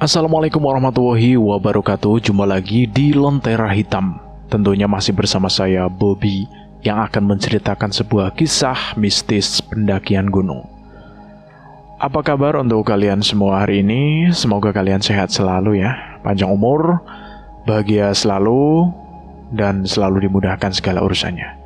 Assalamualaikum warahmatullahi wabarakatuh. Jumpa lagi di Lentera Hitam. Tentunya masih bersama saya, Bobby, yang akan menceritakan sebuah kisah mistis pendakian gunung. Apa kabar untuk kalian semua hari ini? Semoga kalian sehat selalu ya, panjang umur, bahagia selalu, dan selalu dimudahkan segala urusannya.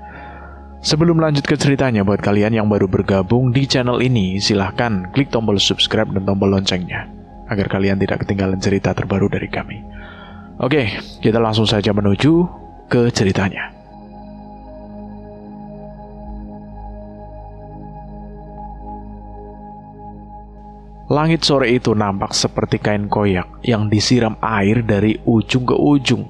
Sebelum lanjut ke ceritanya, buat kalian yang baru bergabung di channel ini, silahkan klik tombol subscribe dan tombol loncengnya, agar kalian tidak ketinggalan cerita terbaru dari kami. Oke, kita langsung saja menuju ke ceritanya. Langit sore itu nampak seperti kain koyak yang disiram air dari ujung ke ujung.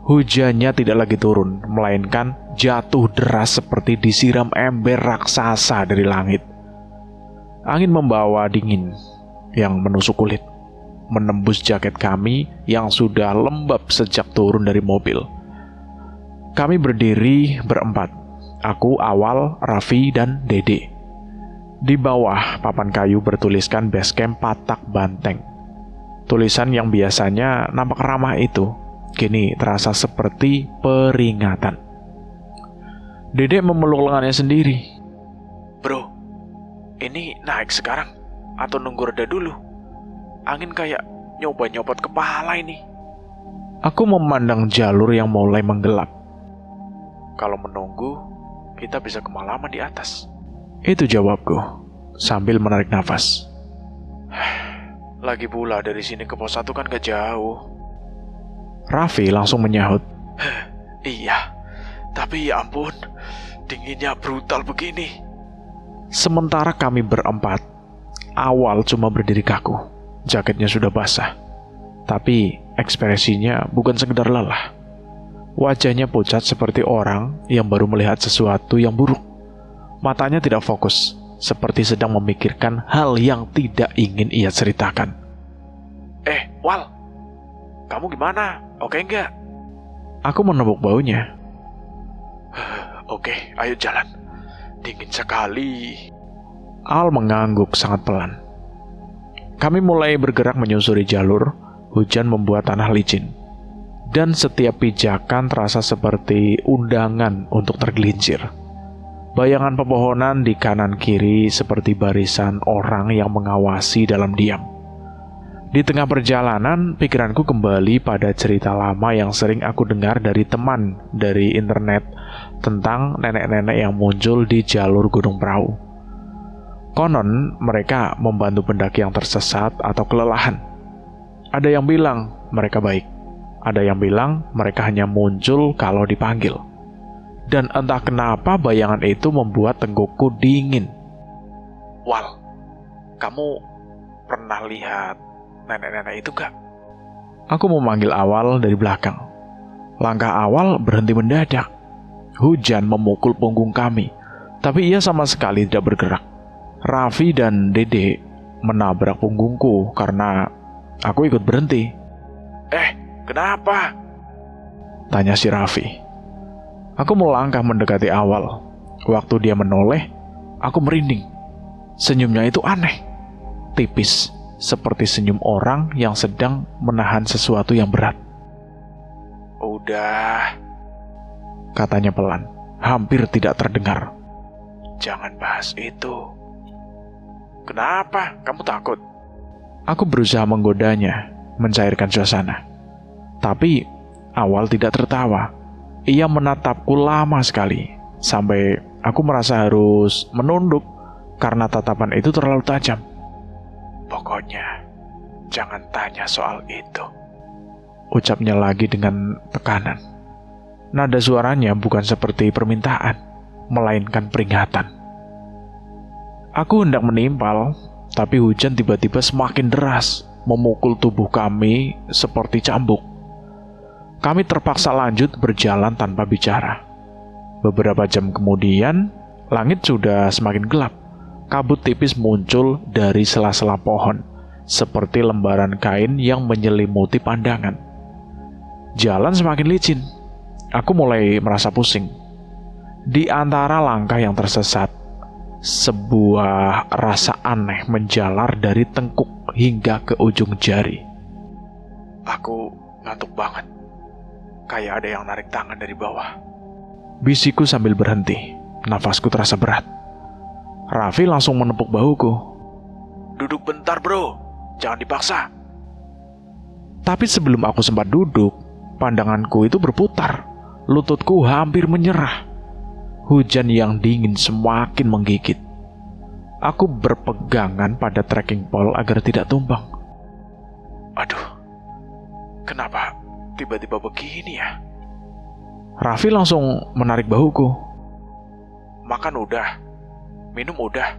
Hujannya tidak lagi turun, melainkan jatuh deras seperti disiram ember raksasa dari langit. Angin membawa dingin yang menusuk kulit, menembus jaket kami yang sudah lembab sejak turun dari mobil. Kami berdiri berempat, aku, Awal, Raffi, dan Dede. Di bawah papan kayu bertuliskan Basecamp Patak Banteng. Tulisan yang biasanya nampak ramah itu, kini terasa seperti peringatan. Dede memeluk lengannya sendiri. Bro, ini naik sekarang atau nunggu reda dulu? Angin kayak nyoba nyopot kepala ini. Aku memandang jalur yang mulai menggelap. Kalau menunggu, kita bisa kemalaman di atas. Itu jawabku, sambil menarik nafas. Lagi pula dari sini ke pos 1 kan gak jauh. Raffi langsung menyahut. Iya, tapi ya ampun, dinginnya brutal begini. Sementara kami berempat, Awal cuma berdiri kaku. Jaketnya sudah basah, tapi ekspresinya bukan sekedar lelah. Wajahnya pucat seperti orang yang baru melihat sesuatu yang buruk. Matanya tidak fokus, seperti sedang memikirkan hal yang tidak ingin ia ceritakan. Wal, kamu gimana? Oke enggak? Aku menepuk baunya. Oke, ayo jalan. Dingin sekali. Al mengangguk sangat pelan. Kami mulai bergerak menyusuri jalur. Hujan membuat tanah licin, dan setiap pijakan terasa seperti undangan untuk tergelincir. Bayangan pepohonan di kanan kiri seperti barisan orang yang mengawasi dalam diam. Di tengah perjalanan, pikiranku kembali pada cerita lama yang sering aku dengar dari teman dari internet tentang nenek-nenek yang muncul di jalur Gunung Prau. Konon, mereka membantu pendaki yang tersesat atau kelelahan. Ada yang bilang mereka baik, ada yang bilang mereka hanya muncul kalau dipanggil. Dan entah kenapa bayangan itu membuat tenggukku dingin. Wal, kamu pernah lihat nenek-nenek itu gak? Aku memanggil Awal dari belakang. Langkah Awal berhenti mendadak. Hujan memukul punggung kami, tapi ia sama sekali tidak bergerak. Raffi dan Dede menabrak punggungku karena aku ikut berhenti. Kenapa? Tanya si Raffi. Aku melangkah mendekati Awal. Waktu dia menoleh, aku merinding. Senyumnya itu aneh, tipis, seperti senyum orang yang sedang menahan sesuatu yang berat. Udah, katanya pelan, hampir tidak terdengar. Jangan bahas itu. Kenapa? Kamu takut? Aku berusaha menggodanya, mencairkan suasana. Tapi Awal tidak tertawa. Ia menatapku lama sekali, sampai aku merasa harus menunduk karena tatapan itu terlalu tajam. Pokoknya, jangan tanya soal itu, ucapnya lagi dengan tekanan. Nada suaranya bukan seperti permintaan, melainkan peringatan. Aku hendak menimpal, tapi hujan tiba-tiba semakin deras, memukul tubuh kami seperti cambuk. Kami terpaksa lanjut berjalan tanpa bicara. Beberapa jam kemudian, langit sudah semakin gelap. Kabut tipis muncul dari sela-sela pohon, seperti lembaran kain yang menyelimuti pandangan. Jalan semakin licin. Aku mulai merasa pusing. Di antara langkah yang tersesat, sebuah rasa aneh menjalar dari tengkuk hingga ke ujung jari. Aku ngantuk banget. Kayak ada yang narik tangan dari bawah. Bisiku sambil berhenti. Nafasku terasa berat. Raffi langsung menepuk bahuku. Duduk bentar bro, jangan dipaksa. Tapi sebelum aku sempat duduk, pandanganku itu berputar. Lututku hampir menyerah. Hujan yang dingin semakin menggigit. Aku berpegangan pada trekking pole agar tidak tumbang. Aduh, kenapa tiba-tiba begini ya? Raffi langsung menarik bahuku. Makan udah, minum udah,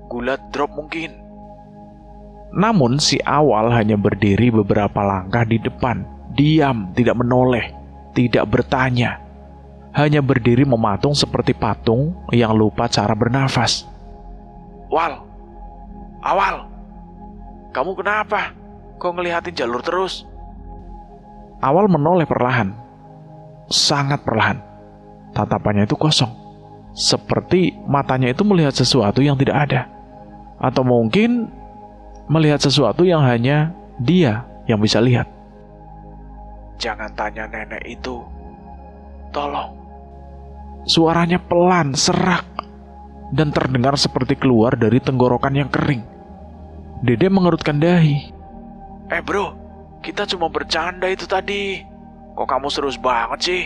gula drop mungkin. Namun si Awal hanya berdiri beberapa langkah di depan, diam, tidak menoleh, tidak bertanya. Hanya berdiri mematung seperti patung yang lupa cara bernafas. Wal, Awal, kamu kenapa? Kok ngelihatin jalur terus? Awal menoleh perlahan, sangat perlahan. Tatapannya itu kosong, seperti matanya itu melihat sesuatu yang tidak ada. Atau mungkin melihat sesuatu yang hanya dia yang bisa lihat. Jangan tanya nenek itu, tolong. Suaranya pelan, serak, dan terdengar seperti keluar dari tenggorokan yang kering. Dede mengerutkan dahi. Bro, kita cuma bercanda itu tadi. Kok kamu serius banget sih?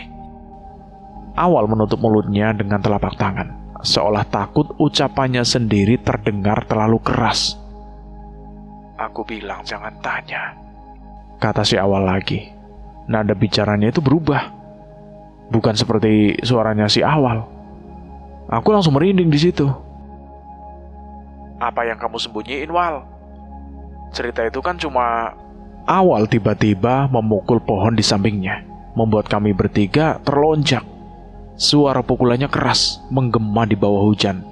Awal menutup mulutnya dengan telapak tangan, seolah takut ucapannya sendiri terdengar terlalu keras. Aku bilang jangan tanya, kata si Awal lagi. Nada bicaranya itu berubah. Bukan seperti suaranya si Awal. Aku langsung merinding di situ. Apa yang kamu sembunyiin, Wal? Cerita itu kan cuma... Awal tiba-tiba memukul pohon di sampingnya, membuat kami bertiga terlonjak. Suara pukulannya keras, menggema di bawah hujan.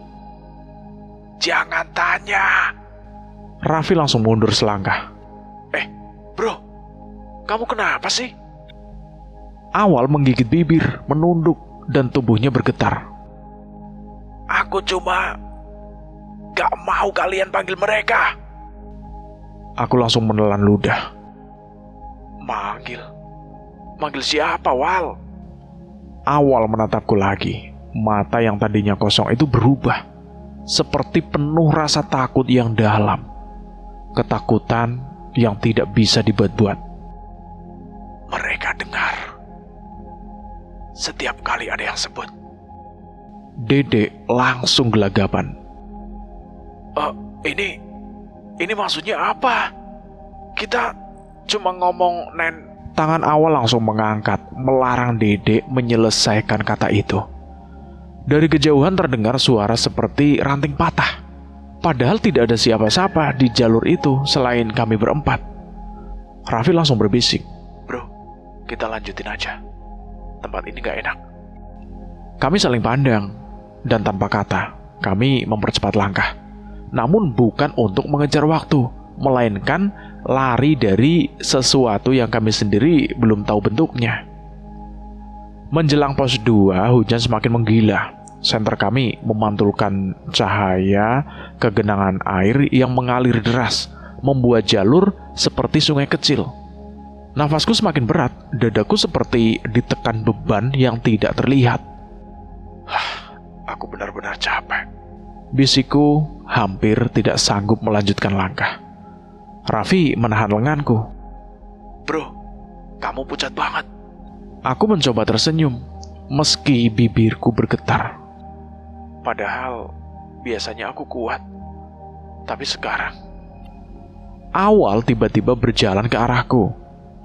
Jangan tanya. Raffi langsung mundur selangkah. Bro, kamu kenapa sih? Awal menggigit bibir, menunduk, dan tubuhnya bergetar. Aku cuma gak mau kalian panggil mereka. Aku langsung menelan ludah. Manggil siapa, Wal? Awal menatapku lagi. Mata yang tadinya kosong itu berubah, seperti penuh rasa takut yang dalam. Ketakutan yang tidak bisa dibuat-buat. Mereka dengar. Setiap kali ada yang sebut. Dede langsung gelagapan. Ini maksudnya apa? Kita cuma ngomong, Nen. Tangan Awal langsung mengangkat, melarang Dede menyelesaikan kata itu. Dari kejauhan terdengar suara seperti ranting patah. Padahal tidak ada siapa-siapa di jalur itu selain kami berempat. Raffi langsung berbisik. Bro, kita lanjutin aja. Tempat ini gak enak. Kami saling pandang, dan tanpa kata, kami mempercepat langkah. Namun bukan untuk mengejar waktu, melainkan lari dari sesuatu yang kami sendiri belum tahu bentuknya. Menjelang pos 2, hujan semakin menggila. Senter kami memantulkan cahaya ke genangan air yang mengalir deras, membuat jalur seperti sungai kecil. Nafasku semakin berat, dadaku seperti ditekan beban yang tidak terlihat. Aku benar-benar capek. Bisikku hampir tidak sanggup melanjutkan langkah. Raffi menahan lenganku. Bro, kamu pucat banget. Aku mencoba tersenyum, meski bibirku bergetar. Padahal biasanya aku kuat. Tapi sekarang... Awal tiba-tiba berjalan ke arahku.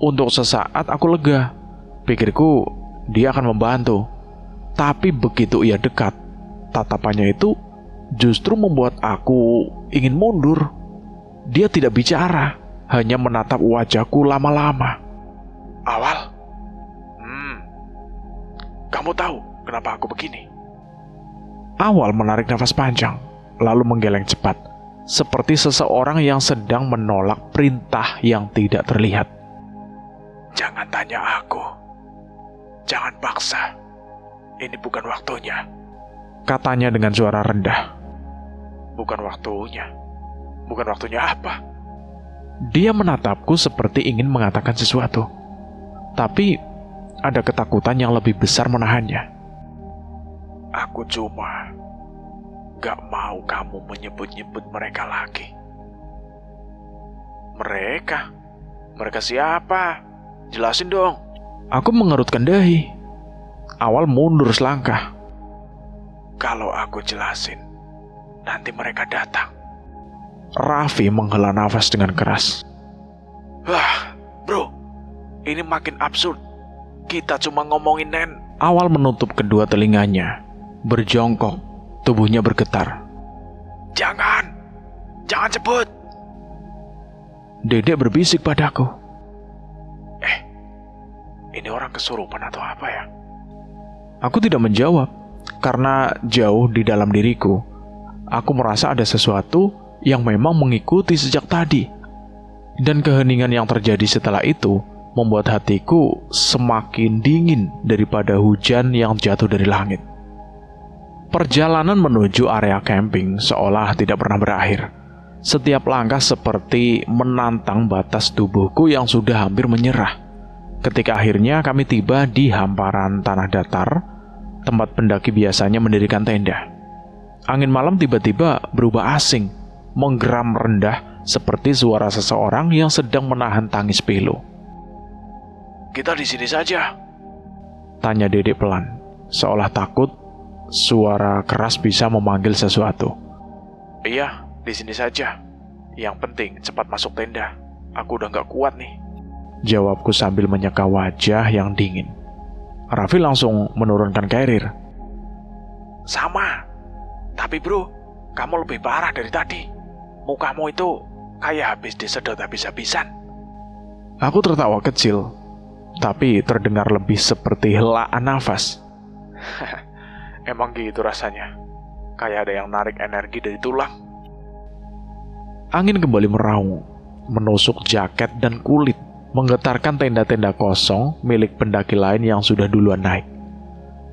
Untuk sesaat aku lega. Pikirku dia akan membantu. Tapi begitu ia dekat, tatapannya itu justru membuat aku ingin mundur. Dia tidak bicara, hanya menatap wajahku lama-lama. Awal, kamu tahu kenapa aku begini? Awal menarik nafas panjang, lalu menggeleng cepat, seperti seseorang yang sedang menolak perintah yang tidak terlihat. Jangan tanya aku. Jangan paksa. Ini bukan waktunya, katanya dengan suara rendah. Bukan waktunya? Bukan waktunya apa? Dia menatapku seperti ingin mengatakan sesuatu. Tapi ada ketakutan yang lebih besar menahannya. Aku cuma gak mau kamu menyebut-nyebut mereka lagi. Mereka? Mereka siapa? Jelasin dong. Aku mengerutkan dahi. Awal mundur selangkah. Kalau aku jelasin, nanti mereka datang. Raffi menghela nafas dengan keras. Wah, bro, ini makin absurd. Kita cuma ngomongin Nen. Awal menutup kedua telinganya, berjongkok, tubuhnya bergetar. Jangan sebut. Dedek berbisik padaku. Ini orang kesurupan atau apa ya? Aku tidak menjawab, karena jauh di dalam diriku, aku merasa ada sesuatu yang memang mengikuti sejak tadi. Dan keheningan yang terjadi setelah itu membuat hatiku semakin dingin daripada hujan yang jatuh dari langit. Perjalanan menuju area camping seolah tidak pernah berakhir. Setiap langkah seperti menantang batas tubuhku yang sudah hampir menyerah. Ketika akhirnya kami tiba di hamparan tanah datar, tempat pendaki biasanya mendirikan tenda. Angin malam tiba-tiba berubah asing, menggeram rendah seperti suara seseorang yang sedang menahan tangis pilu. Kita di sini saja, tanya Dedek pelan, seolah takut suara keras bisa memanggil sesuatu. Iya, di sini saja. Yang penting cepat masuk tenda. Aku udah gak kuat nih, jawabku sambil menyeka wajah yang dingin. Raffi langsung menurunkan carrier. Sama, tapi bro, kamu lebih parah dari tadi. Mukamu itu kayak habis disedot habis-habisan. Aku tertawa kecil, tapi terdengar lebih seperti helaan nafas. Emang gitu rasanya, kayak ada yang narik energi dari tulang. Angin kembali meraung, menusuk jaket dan kulit, menggetarkan tenda-tenda kosong milik pendaki lain yang sudah duluan naik.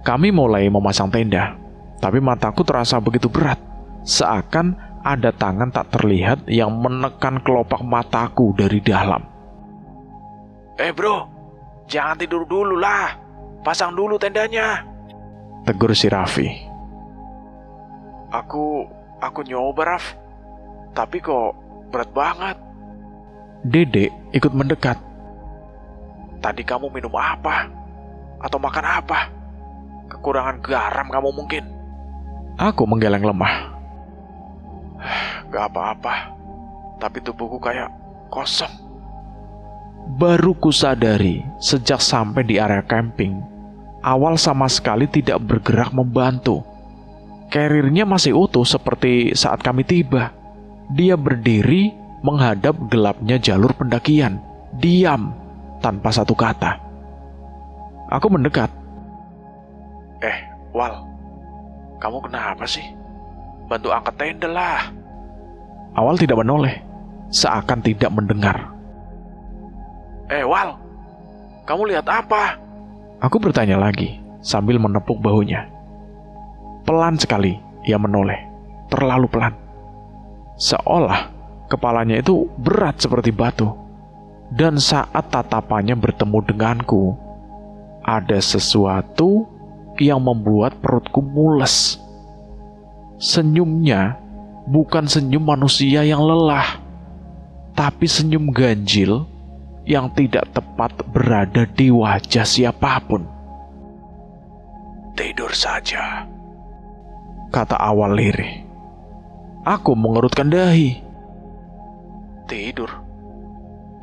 Kami mulai memasang tenda, tapi mataku terasa begitu berat, seakan ada tangan tak terlihat yang menekan kelopak mataku dari dalam. Bro, jangan tidur dulu lah, pasang dulu tendanya, tegur si Raffi. Aku nyoba, Raf, tapi kok berat banget. Dedek ikut mendekat. Tadi kamu minum apa? Atau makan apa? Kekurangan garam kamu mungkin. Aku menggeleng lemah. Gak apa-apa, tapi tubuhku kayak kosong. Baru kusadari sejak sampai di area camping, Awal sama sekali tidak bergerak membantu. Carrier-nya masih utuh seperti saat kami tiba. Dia berdiri menghadap gelapnya jalur pendakian, diam, tanpa satu kata. Aku mendekat. Wal, kamu kenapa sih? Bantu angkat tenda lah. Awal tidak menoleh, seakan tidak mendengar. Wal, kamu lihat apa? Aku bertanya lagi, sambil menepuk bahunya. Pelan sekali, ia menoleh, terlalu pelan. Seolah kepalanya itu berat seperti batu. Dan saat tatapannya bertemu denganku, ada sesuatu yang membuat perutku mules. Senyumnya bukan senyum manusia yang lelah, tapi senyum ganjil yang tidak tepat berada di wajah siapapun. Tidur saja, kata Awal lirih. Aku mengerutkan dahi. Tidur?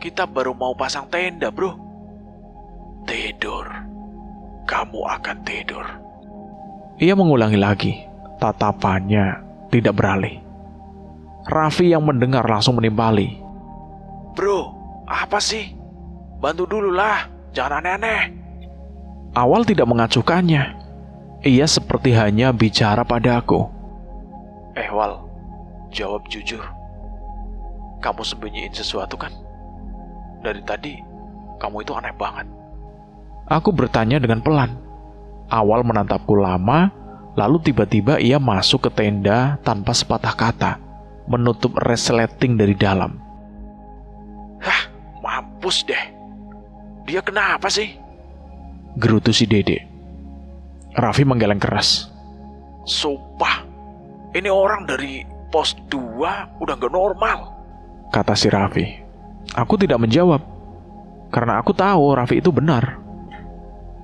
Kita baru mau pasang tenda, bro. Tidur. Kamu akan tidur. Ia mengulangi lagi. Tatapannya tidak beralih. Raffi yang mendengar langsung menimpali. Bro, apa sih? Bantu dulu lah, jangan aneh-aneh. Awal tidak mengacuhkannya. Ia seperti hanya bicara padaku. Wal, jawab jujur. Kamu sembunyiin sesuatu kan? Dari tadi, kamu itu aneh banget. Aku bertanya dengan pelan. Awal menatapku lama, lalu tiba-tiba ia masuk ke tenda tanpa sepatah kata, menutup resleting dari dalam. Mampus deh. Dia kenapa sih? Gerutu si Dede. Raffi menggeleng keras. Sumpah, ini orang dari pos 2 udah gak normal, kata si Raffi. Aku tidak menjawab, karena aku tahu Raffi itu benar.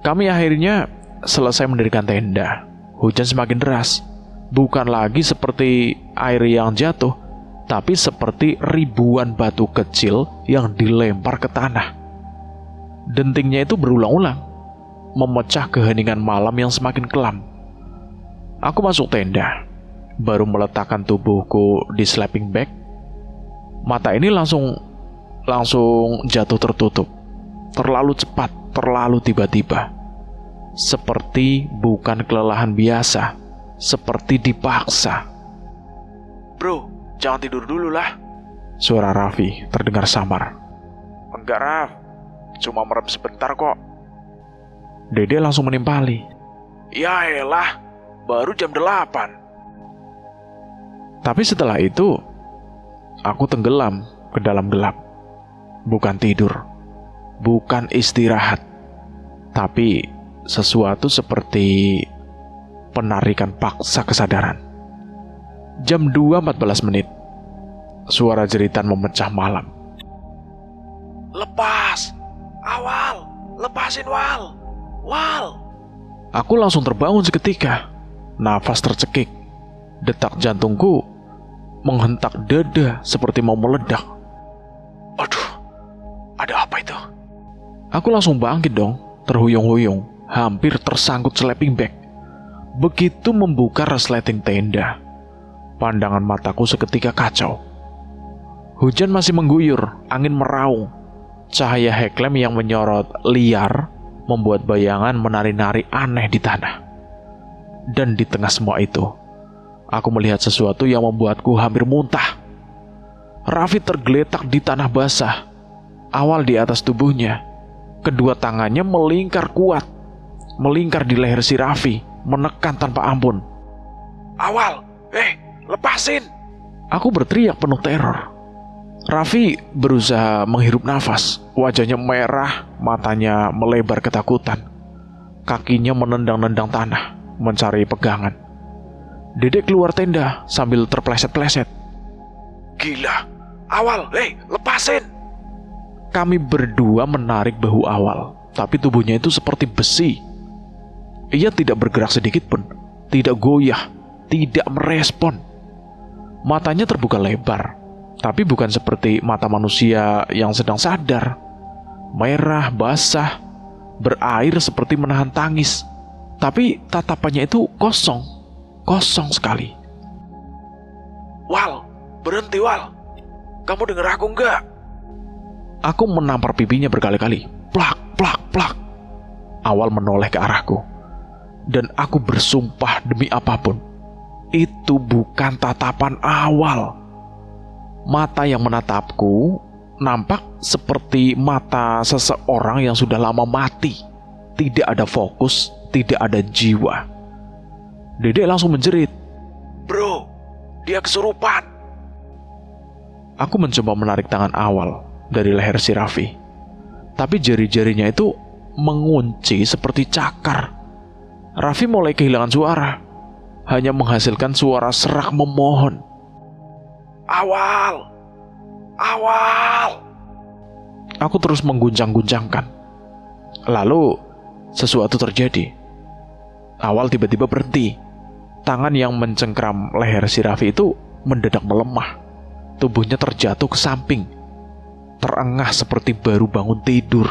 Kami akhirnya selesai mendirikan tenda. Hujan semakin deras. Bukan lagi seperti air yang jatuh, tapi seperti ribuan batu kecil yang dilempar ke tanah. Dentingnya itu berulang-ulang, memecah keheningan malam yang semakin kelam. Aku masuk tenda, baru meletakkan tubuhku di sleeping bag. Mata ini langsung jatuh tertutup. Terlalu cepat, terlalu tiba-tiba. Seperti bukan kelelahan biasa, seperti dipaksa. Bro, jangan tidur dulu lah, suara Raffi terdengar samar. Enggak, Raf, cuma merem sebentar kok. Dede langsung menimpali. Ya elah, baru jam 8. Tapi setelah itu, aku tenggelam ke dalam gelap. Bukan tidur, bukan istirahat, tapi sesuatu seperti penarikan paksa kesadaran. Jam 2.14 menit, suara jeritan memecah malam. Lepas! Awal! Lepasin, Wal! Wal! Aku langsung terbangun seketika. Nafas tercekik. Detak jantungku menghentak dada seperti mau meledak. Aduh, ada apa itu? Aku langsung bangkit dong, terhuyung-huyung, hampir tersangkut sleeping bag. Begitu membuka resleting tenda, pandangan mataku seketika kacau. Hujan masih mengguyur, angin meraung. Cahaya headlamp yang menyorot liar membuat bayangan menari-nari aneh di tanah. Dan di tengah semua itu, aku melihat sesuatu yang membuatku hampir muntah. Raffi tergeletak di tanah basah. Awal di atas tubuhnya. Kedua tangannya melingkar kuat. Melingkar di leher si Raffi, menekan tanpa ampun. Awal, lepasin! Aku berteriak penuh teror. Raffi berusaha menghirup nafas. Wajahnya merah, matanya melebar ketakutan. Kakinya menendang-nendang tanah, mencari pegangan. Dede keluar tenda sambil terpleset-pleset. Gila, Awal, lepasin! Kami berdua menarik bahu Awal, tapi tubuhnya itu seperti besi. Ia tidak bergerak sedikit pun, tidak goyah, tidak merespon. Matanya terbuka lebar, tapi bukan seperti mata manusia yang sedang sadar. Merah, basah, berair seperti menahan tangis. Tapi tatapannya itu kosong sekali. Wal, berhenti Wal. Kamu dengar aku enggak? Aku menampar pipinya berkali-kali. Plak, plak, plak. Awal menoleh ke arahku. Dan aku bersumpah demi apapun, itu bukan tatapan Awal. Mata yang menatapku nampak seperti mata seseorang yang sudah lama mati. Tidak ada fokus, tidak ada jiwa. Dede langsung menjerit. Bro, dia kesurupan. Aku mencoba menarik tangan Awal dari leher si Raffi. Tapi jari-jarinya itu mengunci seperti cakar. Raffi mulai kehilangan suara. Hanya menghasilkan suara serak memohon. Awal! Awal! Aku terus mengguncang-guncangkan. Lalu sesuatu terjadi. Awal tiba-tiba berhenti. Tangan yang mencengkram leher si Raffi itu mendadak melemah. Tubuhnya terjatuh ke samping, terengah seperti baru bangun tidur.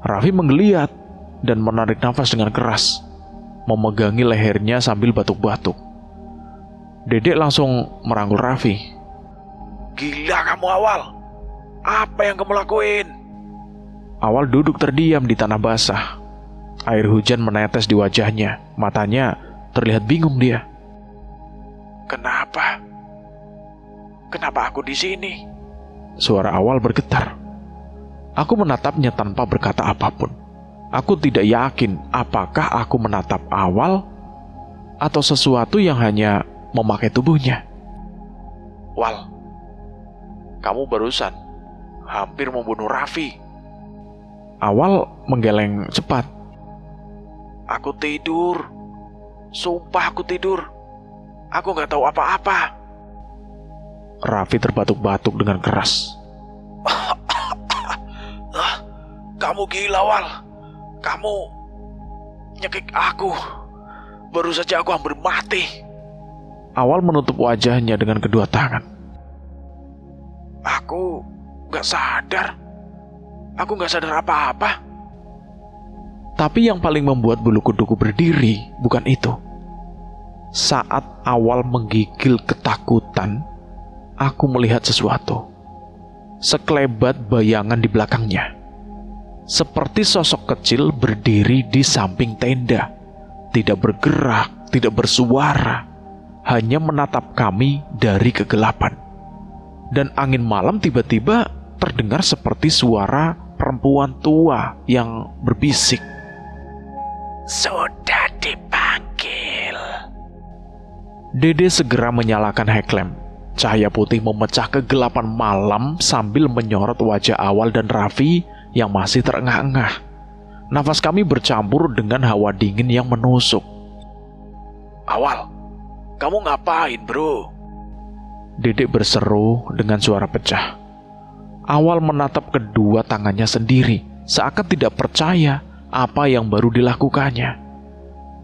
Raffi menggeliat dan menarik nafas dengan keras, memegangi lehernya sambil batuk-batuk. Dedek langsung merangkul Raffi. Gila kamu Awal, apa yang kamu lakuin? Awal duduk terdiam di tanah basah. Air hujan menetes di wajahnya, matanya terlihat bingung dia. Kenapa? Kenapa aku di sini? Suara Awal bergetar. Aku menatapnya tanpa berkata apapun. Aku tidak yakin apakah aku menatap Awal atau sesuatu yang hanya memakai tubuhnya. Wal, kamu barusan hampir membunuh Raffi. Awal menggeleng cepat. Aku tidur. Sumpah aku tidur. Aku nggak tahu apa-apa. Raffi terbatuk-batuk dengan keras. Kamu gila, Wal. Kamu nyekik aku. Baru saja aku hampir mati. Awal menutup wajahnya dengan kedua tangan. Aku gak sadar. Aku gak sadar apa-apa. Tapi yang paling membuat bulu kuduku berdiri bukan itu. Saat Awal menggigil ketakutan, aku melihat sesuatu. Sekelebat bayangan di belakangnya. Seperti sosok kecil berdiri di samping tenda. Tidak bergerak, tidak bersuara. Hanya menatap kami dari kegelapan. Dan angin malam tiba-tiba terdengar seperti suara perempuan tua yang berbisik. Sudah dipanggil. Dede segera menyalakan headlamp. Cahaya putih memecah kegelapan malam sambil menyorot wajah Awal dan Raffi yang masih terengah-engah. Nafas kami bercampur dengan hawa dingin yang menusuk. Awal, kamu ngapain, bro? Dedek berseru dengan suara pecah. Awal menatap kedua tangannya sendiri, seakan tidak percaya apa yang baru dilakukannya.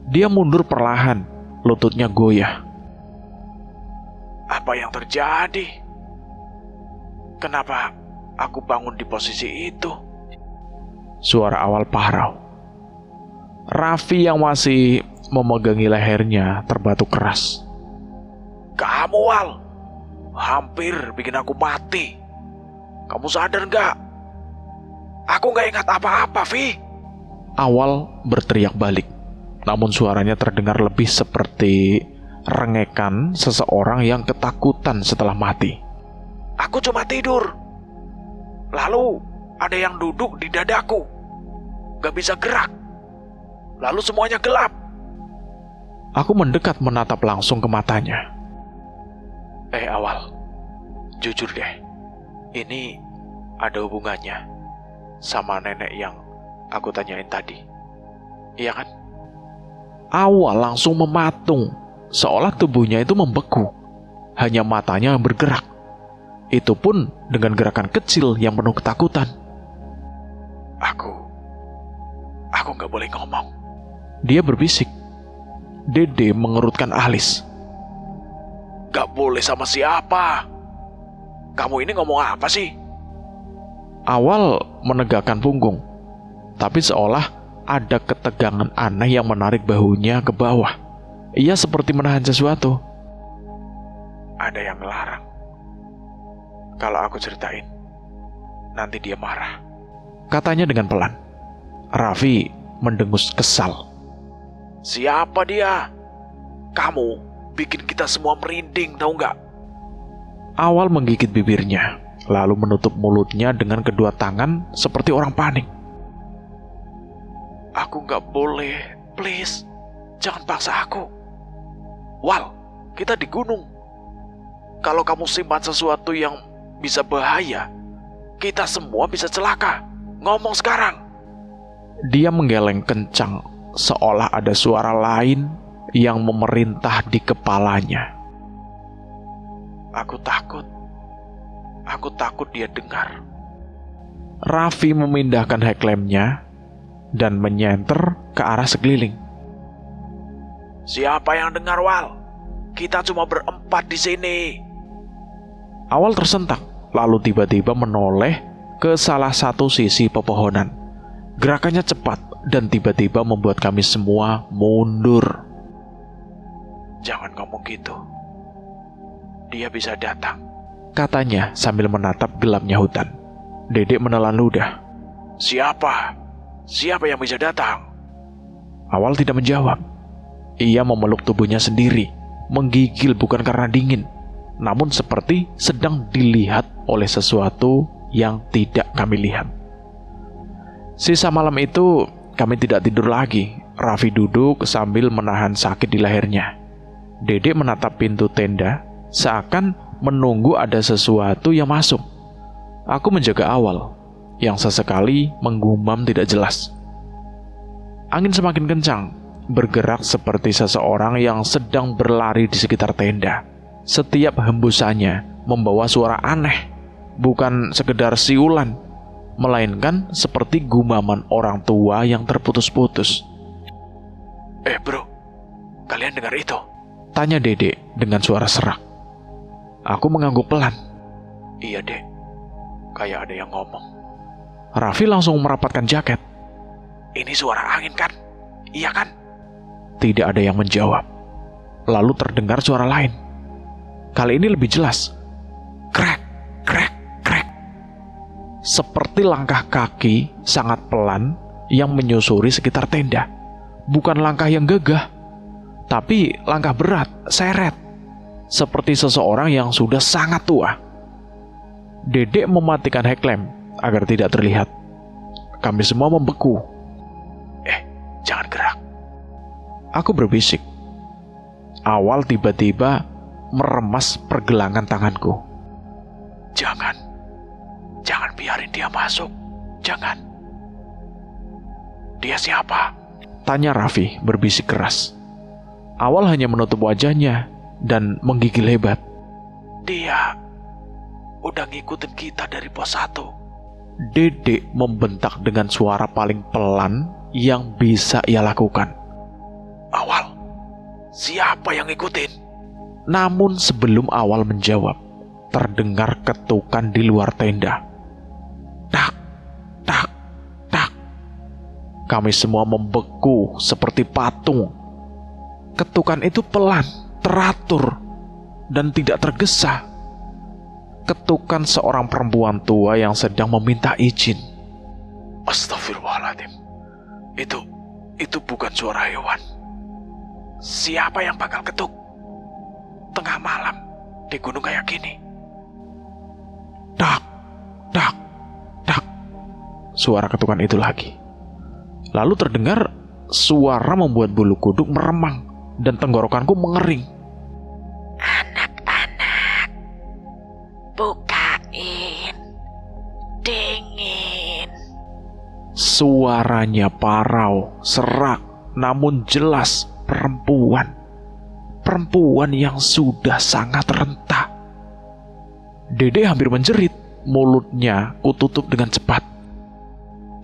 Dia mundur perlahan, lututnya goyah. Apa yang terjadi? Kenapa aku bangun di posisi itu? Suara Awal parau. Raffi yang masih memegangi lehernya terbatuk keras. Kamu, Wal, hampir bikin aku mati. Kamu sadar gak? Aku gak ingat apa-apa, Vi. Awal berteriak balik. Namun suaranya terdengar lebih seperti rengekan seseorang yang ketakutan setelah mati. Aku cuma tidur. Lalu ada yang duduk di dadaku. Gak bisa gerak. Lalu semuanya gelap. Aku mendekat menatap langsung ke matanya. Awal, jujur deh, ini ada hubungannya sama nenek yang aku tanyain tadi. Iya kan? Awal langsung mematung, seolah tubuhnya itu membeku. Hanya matanya yang bergerak. Itu pun dengan gerakan kecil yang penuh ketakutan. Aku gak boleh ngomong. Dia berbisik. Dede mengerutkan alis. Gak boleh sama siapa? Kamu ini ngomong apa sih? Awal menegakkan punggung, tapi seolah ada ketegangan aneh yang menarik bahunya ke bawah. Ia seperti menahan sesuatu. Ada yang melarang. Kalau aku ceritain, nanti dia marah, katanya dengan pelan. Raffi mendengus kesal. Siapa dia? Kamu bikin kita semua merinding, tahu nggak? Awal menggigit bibirnya, lalu menutup mulutnya dengan kedua tangan seperti orang panik. Aku nggak boleh, please, jangan paksa aku. Wal, kita di gunung. Kalau kamu simpan sesuatu yang bisa bahaya, kita semua bisa celaka. Ngomong sekarang. Dia menggeleng kencang, seolah ada suara lain yang memerintah di kepalanya. Aku takut dia dengar. Raffi memindahkan headlampnya dan menyenter ke arah sekeliling. Siapa yang dengar, Wal? Kita cuma berempat di sini. Awal tersentak, lalu tiba-tiba menoleh ke salah satu sisi pepohonan. Gerakannya cepat dan tiba-tiba membuat kami semua mundur. Jangan ngomong gitu. Dia bisa datang, katanya sambil menatap gelapnya hutan. Dedek menelan ludah. Siapa? Siapa yang bisa datang? Awal tidak menjawab. Ia memeluk tubuhnya sendiri, menggigil bukan karena dingin, namun seperti sedang dilihat oleh sesuatu yang tidak kami lihat. Sisa malam itu kami tidak tidur lagi. Raffi duduk sambil menahan sakit di lehernya. Dedek menatap pintu tenda, seakan menunggu ada sesuatu yang masuk. Aku menjaga Awal, yang sesekali menggumam tidak jelas. Angin semakin kencang, bergerak seperti seseorang yang sedang berlari di sekitar tenda. Setiap hembusannya membawa suara aneh, bukan sekedar siulan, melainkan seperti gumaman orang tua yang terputus-putus. Bro, kalian dengar itu? Tanya Dede dengan suara serak. Aku mengangguk pelan. Iya, Dek. Kayak ada yang ngomong. Raffi langsung merapatkan jaket. Ini suara angin kan? Iya kan? Tidak ada yang menjawab. Lalu terdengar suara lain. Kali ini lebih jelas. Krek, krek, krek. Seperti langkah kaki sangat pelan yang menyusuri sekitar tenda. Bukan langkah yang gagah, tapi langkah berat, seret. Seperti seseorang yang sudah sangat tua. Dedek mematikan headlamp agar tidak terlihat. Kami semua membeku. Jangan gerak. Aku berbisik. Awal tiba-tiba meremas pergelangan tanganku. Jangan biarin dia masuk. Jangan. Dia siapa? Tanya Raffi berbisik keras. Awal hanya menutup wajahnya dan menggigil hebat. Dia udah ngikutin kita dari pos 1. Dedek membentak dengan suara paling pelan yang bisa ia lakukan. Awal, siapa yang ngikutin? Namun sebelum Awal menjawab, terdengar ketukan di luar tenda. Tak, tak, tak. Kami semua membeku seperti patung. Ketukan itu pelan, teratur, dan tidak tergesa. Ketukan seorang perempuan tua yang sedang meminta izin. Astagfirullahaladzim. Itu bukan suara hewan. Siapa yang bakal ketuk? Tengah malam di gunung kayak gini. Tak, tak, tak. Suara ketukan itu lagi. Lalu terdengar suara membuat bulu kuduk meremang dan tenggorokanku mengering. Anak-anak, bukain. Dingin. Suaranya parau, serak, namun jelas perempuan. Perempuan yang sudah sangat renta. Dede hampir menjerit, mulutnya kututup dengan cepat.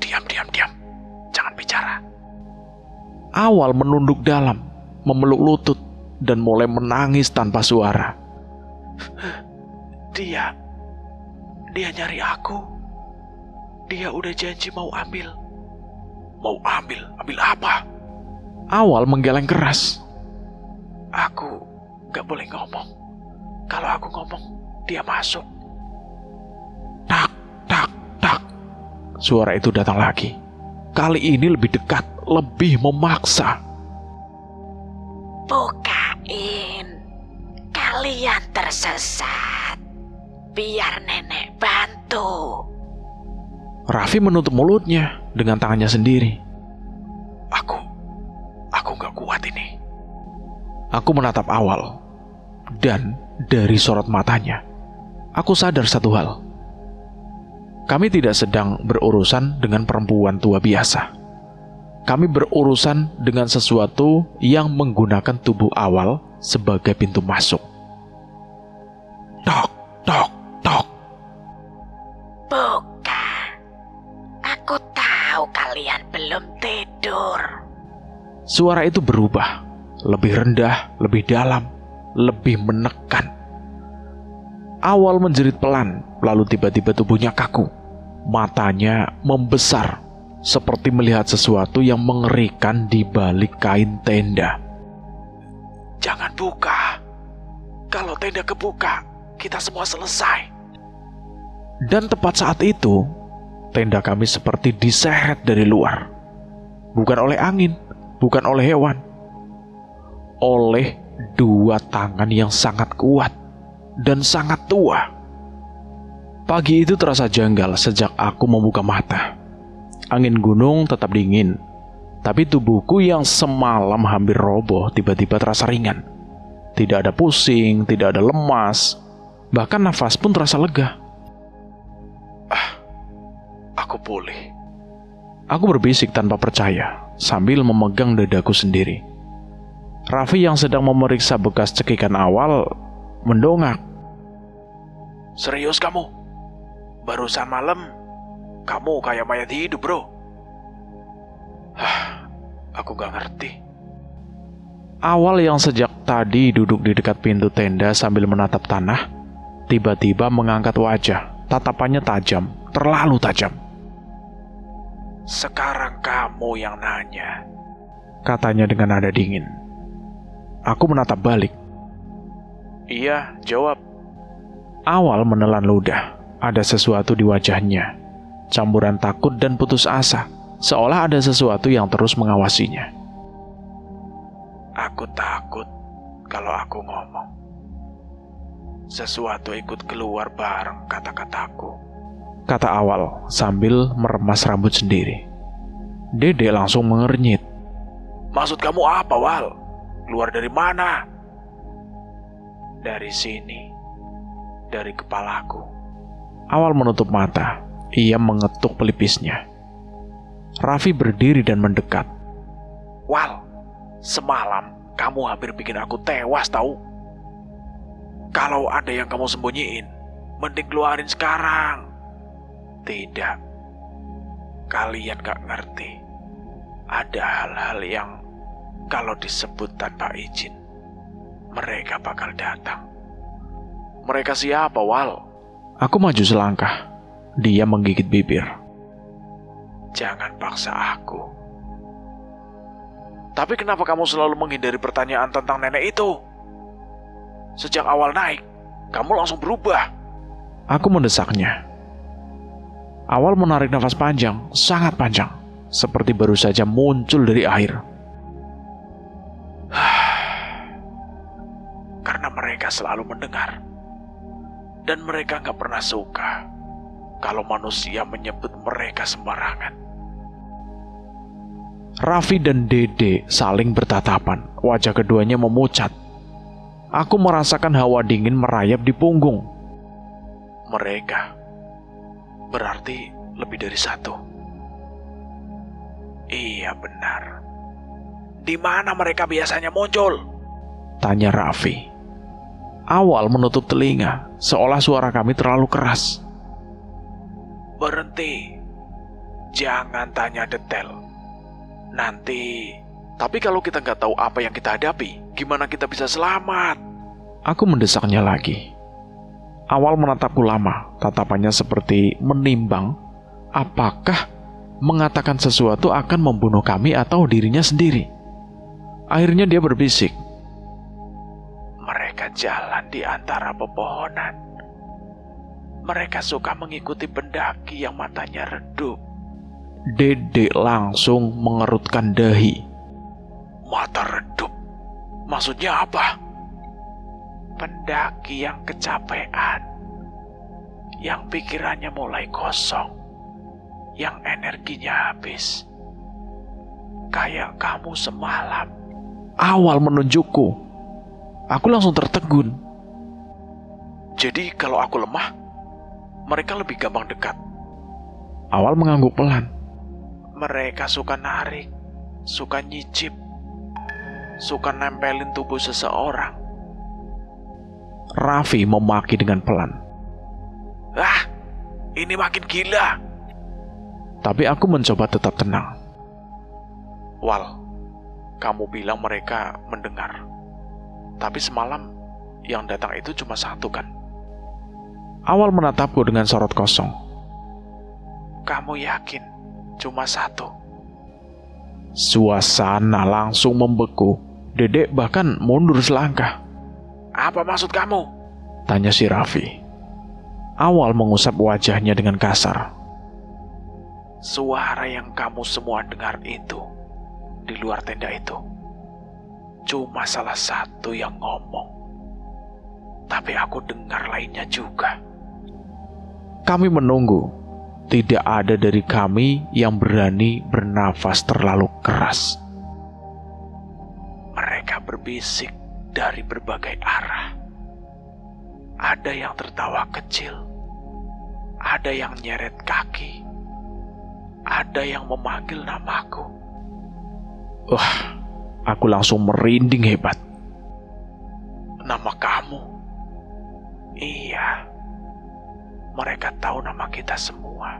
Diam. Jangan bicara. Awal menunduk dalam, memeluk lutut, dan mulai menangis tanpa suara. Dia nyari aku. Dia udah janji mau ambil. Mau ambil apa? Awal menggeleng keras. Aku gak boleh ngomong. Kalau aku ngomong, dia masuk. Tak, tak, tak. Suara itu datang lagi. Kali ini lebih dekat, lebih memaksa. Bukain. Kalian tersesat. Biar nenek bantu. Raffi menutup mulutnya dengan tangannya sendiri. Aku gak kuat ini. Aku menatap Awal. Dan dari sorot matanya, aku sadar satu hal. Kami tidak sedang berurusan dengan perempuan tua biasa. Kami berurusan dengan sesuatu yang menggunakan tubuh Awal sebagai pintu masuk. Tok, tok, tok. Buka. Aku tahu kalian belum tidur. Suara itu berubah. Lebih rendah, lebih dalam, lebih menekan. Awal menjerit pelan, lalu tiba-tiba tubuhnya kaku. Matanya membesar, seperti melihat sesuatu yang mengerikan di balik kain tenda. Jangan buka. Kalau tenda kebuka, kita semua selesai. Dan tepat saat itu, tenda kami seperti diseret dari luar. Bukan oleh angin, bukan oleh hewan. Oleh dua tangan yang sangat kuat dan sangat tua. Pagi itu terasa janggal sejak aku membuka mata. Angin gunung tetap dingin, tapi tubuhku yang semalam hampir roboh tiba-tiba terasa ringan. Tidak ada pusing, tidak ada lemas, bahkan nafas pun terasa lega. Aku pulih. Aku berbisik tanpa percaya, sambil memegang dadaku sendiri. Raffi yang sedang memeriksa bekas cekikan awal mendongak. Serius kamu? Barusan malam, kamu kayak mayat hidup, bro. Aku gak ngerti. Awal yang sejak tadi duduk di dekat pintu tenda sambil menatap tanah, tiba-tiba mengangkat wajah, tatapannya tajam, terlalu tajam. Sekarang kamu yang nanya, katanya dengan nada dingin. Aku menatap balik. Iya, jawab. Awal menelan ludah. Ada sesuatu di wajahnya. Campuran takut dan putus asa. Seolah ada sesuatu yang terus mengawasinya. Aku takut kalau aku ngomong. Sesuatu ikut keluar bareng kata-kataku, kata Awal sambil meremas rambut sendiri. Dede langsung mengernyit. Maksud kamu apa, Wal? Keluar dari mana? Dari sini. Dari kepalaku. Awal menutup mata. Ia mengetuk pelipisnya. Raffi berdiri dan mendekat. Wal, semalam kamu hampir bikin aku tewas tahu. Kalau ada yang kamu sembunyiin, mending keluarin sekarang. Tidak. Kalian gak ngerti. Ada hal-hal yang kalau disebut tanpa izin, mereka bakal datang. Mereka siapa, Wal? Aku maju selangkah. Dia menggigit bibir. Jangan paksa aku. Tapi kenapa kamu selalu menghindari pertanyaan tentang nenek itu? Sejak awal naik, kamu langsung berubah. Aku mendesaknya. Awal menarik nafas panjang, sangat panjang, seperti baru saja muncul dari air. Karena mereka selalu mendengar. Dan mereka gak pernah suka kalau manusia menyebut mereka sembarangan. Raffi dan Dede saling bertatapan. Wajah keduanya memucat. Aku merasakan hawa dingin merayap di punggung. Mereka berarti lebih dari satu. Iya benar. Di mana mereka biasanya muncul? Tanya Raffi. Awal menutup telinga, seolah suara kami terlalu keras. Berhenti. Jangan tanya detail. Nanti. Tapi kalau kita nggak tahu apa yang kita hadapi, gimana kita bisa selamat? Aku mendesaknya lagi. Awal menatapku lama, tatapannya seperti menimbang apakah mengatakan sesuatu akan membunuh kami atau dirinya sendiri. Akhirnya dia berbisik. Mereka jalan di antara pepohonan. Mereka suka mengikuti pendaki yang matanya redup. Dede langsung mengerutkan dahi. Mata redup? Maksudnya apa? Pendaki yang kecapean. Yang pikirannya mulai kosong. Yang energinya habis. Kayak kamu semalam. Awal menunjukku. Aku langsung tertegun. Jadi kalau aku lemah, mereka lebih gampang dekat. Awal mengangguk pelan. Mereka suka narik, suka nyicip, suka nempelin tubuh seseorang. Raffi memaki dengan pelan. Ini makin gila. Tapi aku mencoba tetap tenang. Wal, kamu bilang mereka mendengar. Tapi semalam yang datang itu cuma satu kan? Awal menatapku dengan sorot kosong. Kamu yakin cuma satu? Suasana langsung membeku. Dedek bahkan mundur selangkah. Apa maksud kamu? Tanya si Raffi. Awal mengusap wajahnya dengan kasar. Suara yang kamu semua dengar itu di luar tenda itu cuma salah satu yang ngomong. Tapi aku dengar lainnya juga. Kami menunggu. Tidak ada dari kami yang berani bernafas terlalu keras. Mereka berbisik dari berbagai arah. Ada yang tertawa kecil. Ada yang nyeret kaki. Ada yang memanggil namaku. Wah, aku langsung merinding hebat. Nama kamu? Iya. Mereka tahu nama kita semua.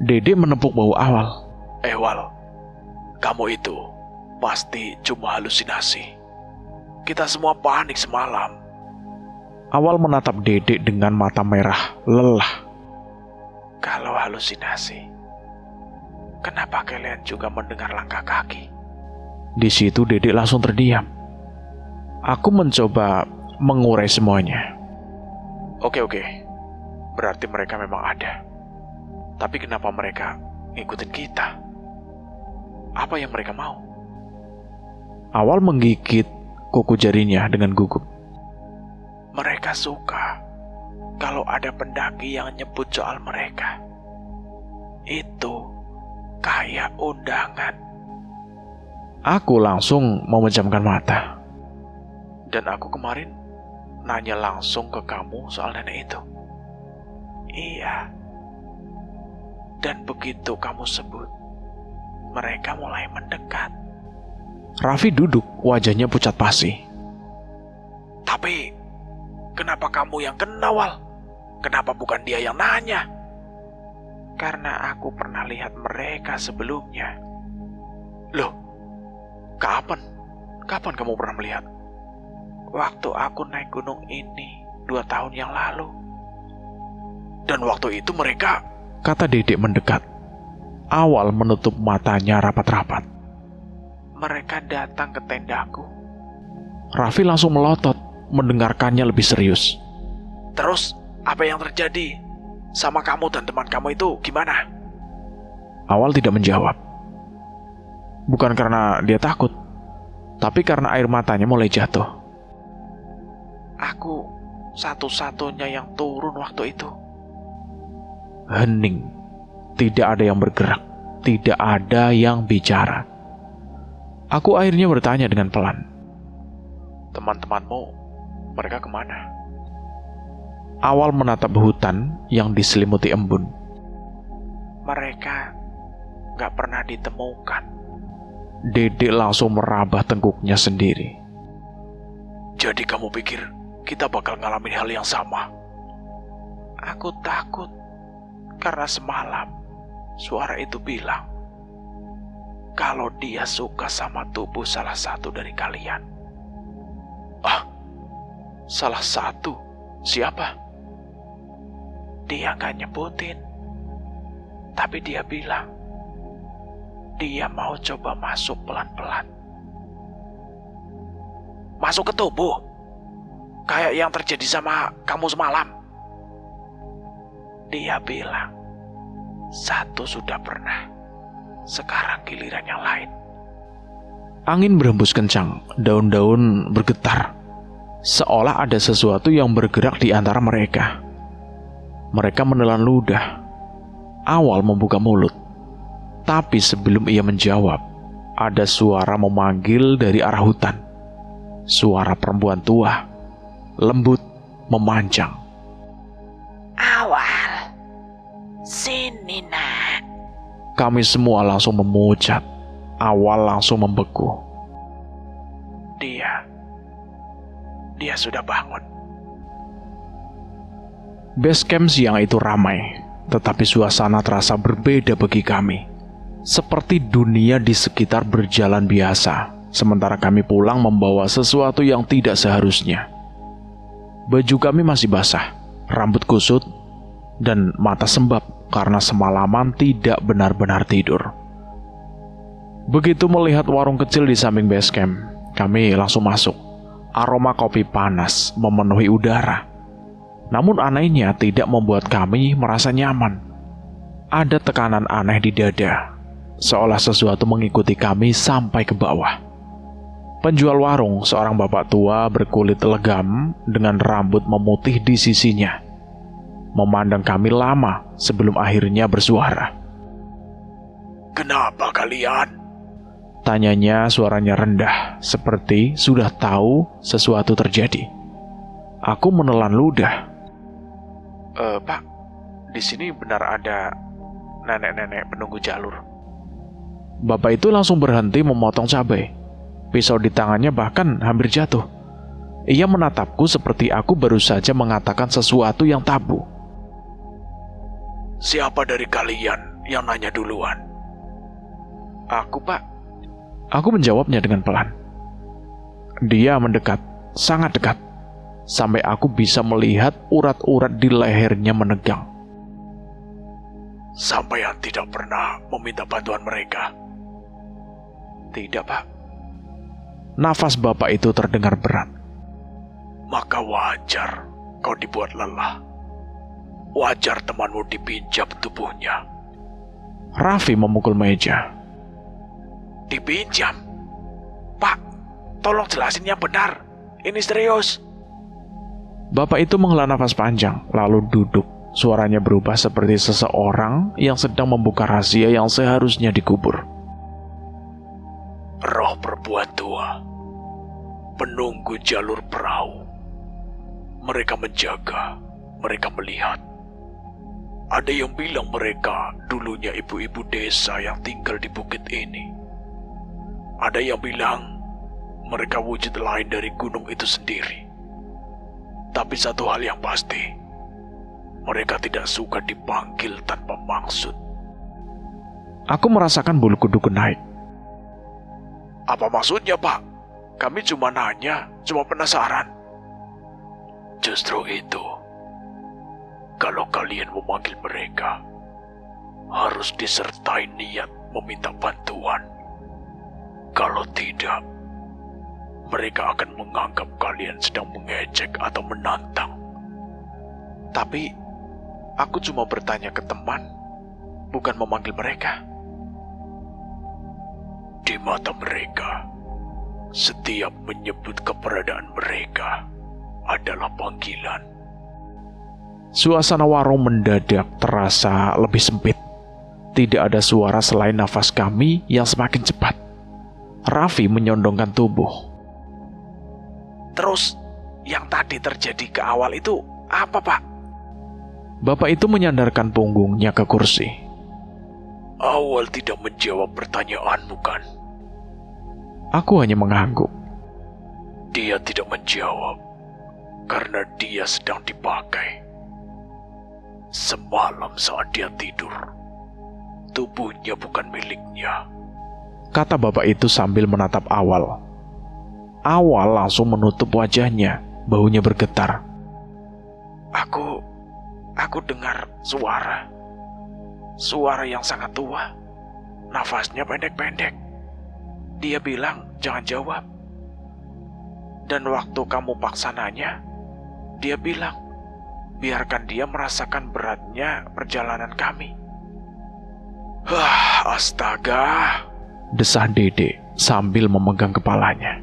Dede menepuk bahu Awal. Wal, kamu itu pasti cuma halusinasi. Kita semua panik semalam. Awal menatap Dede dengan mata merah lelah. Kalau halusinasi, kenapa kalian juga mendengar langkah kaki? Di situ Dede langsung terdiam. Aku mencoba mengurai semuanya. Oke. Berarti mereka memang ada. Tapi kenapa mereka ngikutin kita? Apa yang mereka mau? Awal menggigit kuku jarinya dengan gugup. Mereka suka kalau ada pendaki yang nyebut soal mereka. Itu kayak undangan. Aku langsung memejamkan mata. Dan aku kemarin nanya langsung ke kamu soal nenek itu. Iya. Dan begitu kamu sebut, mereka mulai mendekat. Raffi duduk, wajahnya pucat pasi. Tapi, kenapa kamu yang kena, Wal? Kenapa bukan dia yang nanya? Karena aku pernah lihat mereka sebelumnya. Loh, kapan? Kapan kamu pernah melihat? Waktu aku naik gunung ini 2 tahun yang lalu. Dan waktu itu mereka, kata Dedek mendekat. Awal menutup matanya rapat-rapat. Mereka datang ke tendaku. Raffi langsung melotot, mendengarkannya lebih serius. Terus, apa yang terjadi? Sama kamu dan teman kamu itu gimana? Awal tidak menjawab. Bukan karena dia takut, tapi karena air matanya mulai jatuh. Aku satu-satunya yang turun waktu itu. Hening. Tidak ada yang bergerak. Tidak ada yang bicara. Aku akhirnya bertanya dengan pelan. Teman-temanmu, mereka kemana? Awal menatap hutan yang diselimuti embun. Mereka gak pernah ditemukan. Dedek langsung merabah tengkuknya sendiri. Jadi kamu pikir kita bakal ngalamin hal yang sama? Aku takut. Karena semalam suara itu bilang kalau dia suka sama tubuh salah satu dari kalian. Ah, salah satu? Siapa? Dia gak nyebutin. Tapi dia bilang dia mau coba masuk pelan-pelan. Masuk ke tubuh? Kayak yang terjadi sama kamu semalam? Dia bilang, satu sudah pernah, sekarang giliran yang lain. Angin berhembus kencang, daun-daun bergetar. Seolah ada sesuatu yang bergerak di antara mereka. Mereka menelan ludah. Awal membuka mulut. Tapi sebelum ia menjawab, ada suara memanggil dari arah hutan. Suara perempuan tua, lembut, memanjang. Awal, sini nak. Kami semua langsung memucat. Awal langsung membeku. Dia sudah bangun. Base camp siang itu ramai, tetapi suasana terasa berbeda bagi kami. Seperti dunia di sekitar berjalan biasa, sementara kami pulang membawa sesuatu yang tidak seharusnya. Baju kami masih basah, rambut kusut, dan mata sembab karena semalaman tidak benar-benar tidur. Begitu melihat warung kecil di samping base camp, kami langsung masuk. Aroma kopi panas memenuhi udara. Namun anehnya tidak membuat kami merasa nyaman. Ada tekanan aneh di dada, seolah sesuatu mengikuti kami sampai ke bawah. Penjual warung, seorang bapak tua berkulit legam dengan rambut memutih di sisinya, memandang kami lama sebelum akhirnya bersuara. "Kenapa kalian?" Tanyanya suaranya rendah, seperti sudah tahu sesuatu terjadi. Aku menelan ludah. Pak, di sini benar ada nenek-nenek penunggu jalur. Bapak itu langsung berhenti memotong cabai. Pisau di tangannya bahkan hampir jatuh. Ia menatapku seperti aku baru saja mengatakan sesuatu yang tabu. Siapa dari kalian yang nanya duluan? Aku, Pak. Aku menjawabnya dengan pelan. Dia mendekat, sangat dekat, sampai aku bisa melihat urat-urat di lehernya menegang. Sampean tidak pernah meminta bantuan mereka? Tidak, Pak. Nafas Bapak itu terdengar berat. Maka wajar kau dibuat lelah. Wajar temanmu dipinjam tubuhnya. Raffi memukul meja. Dipinjam? Pak, tolong jelasin yang benar. Ini serius. Bapak itu menghela nafas panjang, lalu duduk. Suaranya berubah seperti seseorang yang sedang membuka rahasia yang seharusnya dikubur. Roh berbuat tua, penunggu jalur perahu. Mereka menjaga, mereka melihat. Ada yang bilang mereka dulunya ibu-ibu desa yang tinggal di bukit ini. Ada yang bilang mereka wujud lain dari gunung itu sendiri. Tapi satu hal yang pasti, mereka tidak suka dipanggil tanpa maksud. Aku merasakan bulu kuduku naik. Apa maksudnya, Pak? Kami cuma nanya, cuma penasaran. Justru itu, kalau kalian memanggil mereka, harus disertai niat meminta bantuan. Kalau tidak, mereka akan menganggap kalian sedang mengejek atau menantang. Tapi, aku cuma bertanya ke teman, bukan memanggil mereka. Di mata mereka, setiap menyebut keberadaan mereka adalah panggilan. Suasana warung mendadak terasa lebih sempit. Tidak ada suara selain nafas kami yang semakin cepat. Raffi menyondongkan tubuh. Terus, yang tadi terjadi ke awal itu apa, Pak? Bapak itu menyandarkan punggungnya ke kursi. Awal tidak menjawab pertanyaanmu, kan? Aku hanya mengangguk. Dia tidak menjawab karena dia sedang dipakai. Semalam saat dia tidur, tubuhnya bukan miliknya, kata bapak itu sambil menatap Awal. Awal langsung menutup wajahnya, bahunya bergetar. Aku dengar suara yang sangat tua. Nafasnya pendek-pendek. Dia bilang jangan jawab. Dan waktu kamu paksa nanya, dia bilang biarkan dia merasakan beratnya perjalanan kami. Astaga, desah Dede sambil memegang kepalanya.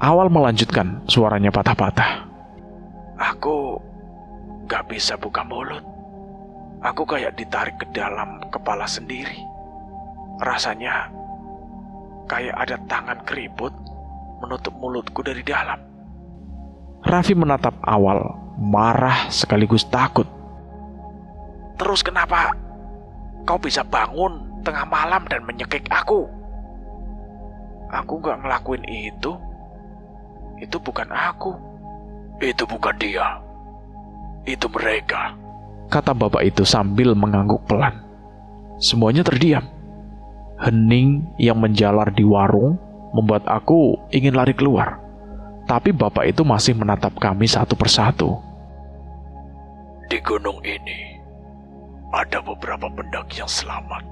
Awal melanjutkan, suaranya patah-patah. Aku gak bisa buka mulut. Aku kayak ditarik ke dalam kepala sendiri. Rasanya kayak ada tangan keriput menutup mulutku dari dalam. Raffi menatap Awal, marah sekaligus takut. Terus kenapa kau bisa bangun tengah malam dan menyekik aku? Aku gak ngelakuin itu. Itu bukan aku. Itu bukan dia. Itu mereka, kata bapak itu sambil mengangguk pelan. Semuanya terdiam. Hening yang menjalar di warung membuat aku ingin lari keluar. Tapi bapak itu masih menatap kami satu persatu. Di gunung ini ada beberapa pendaki yang selamat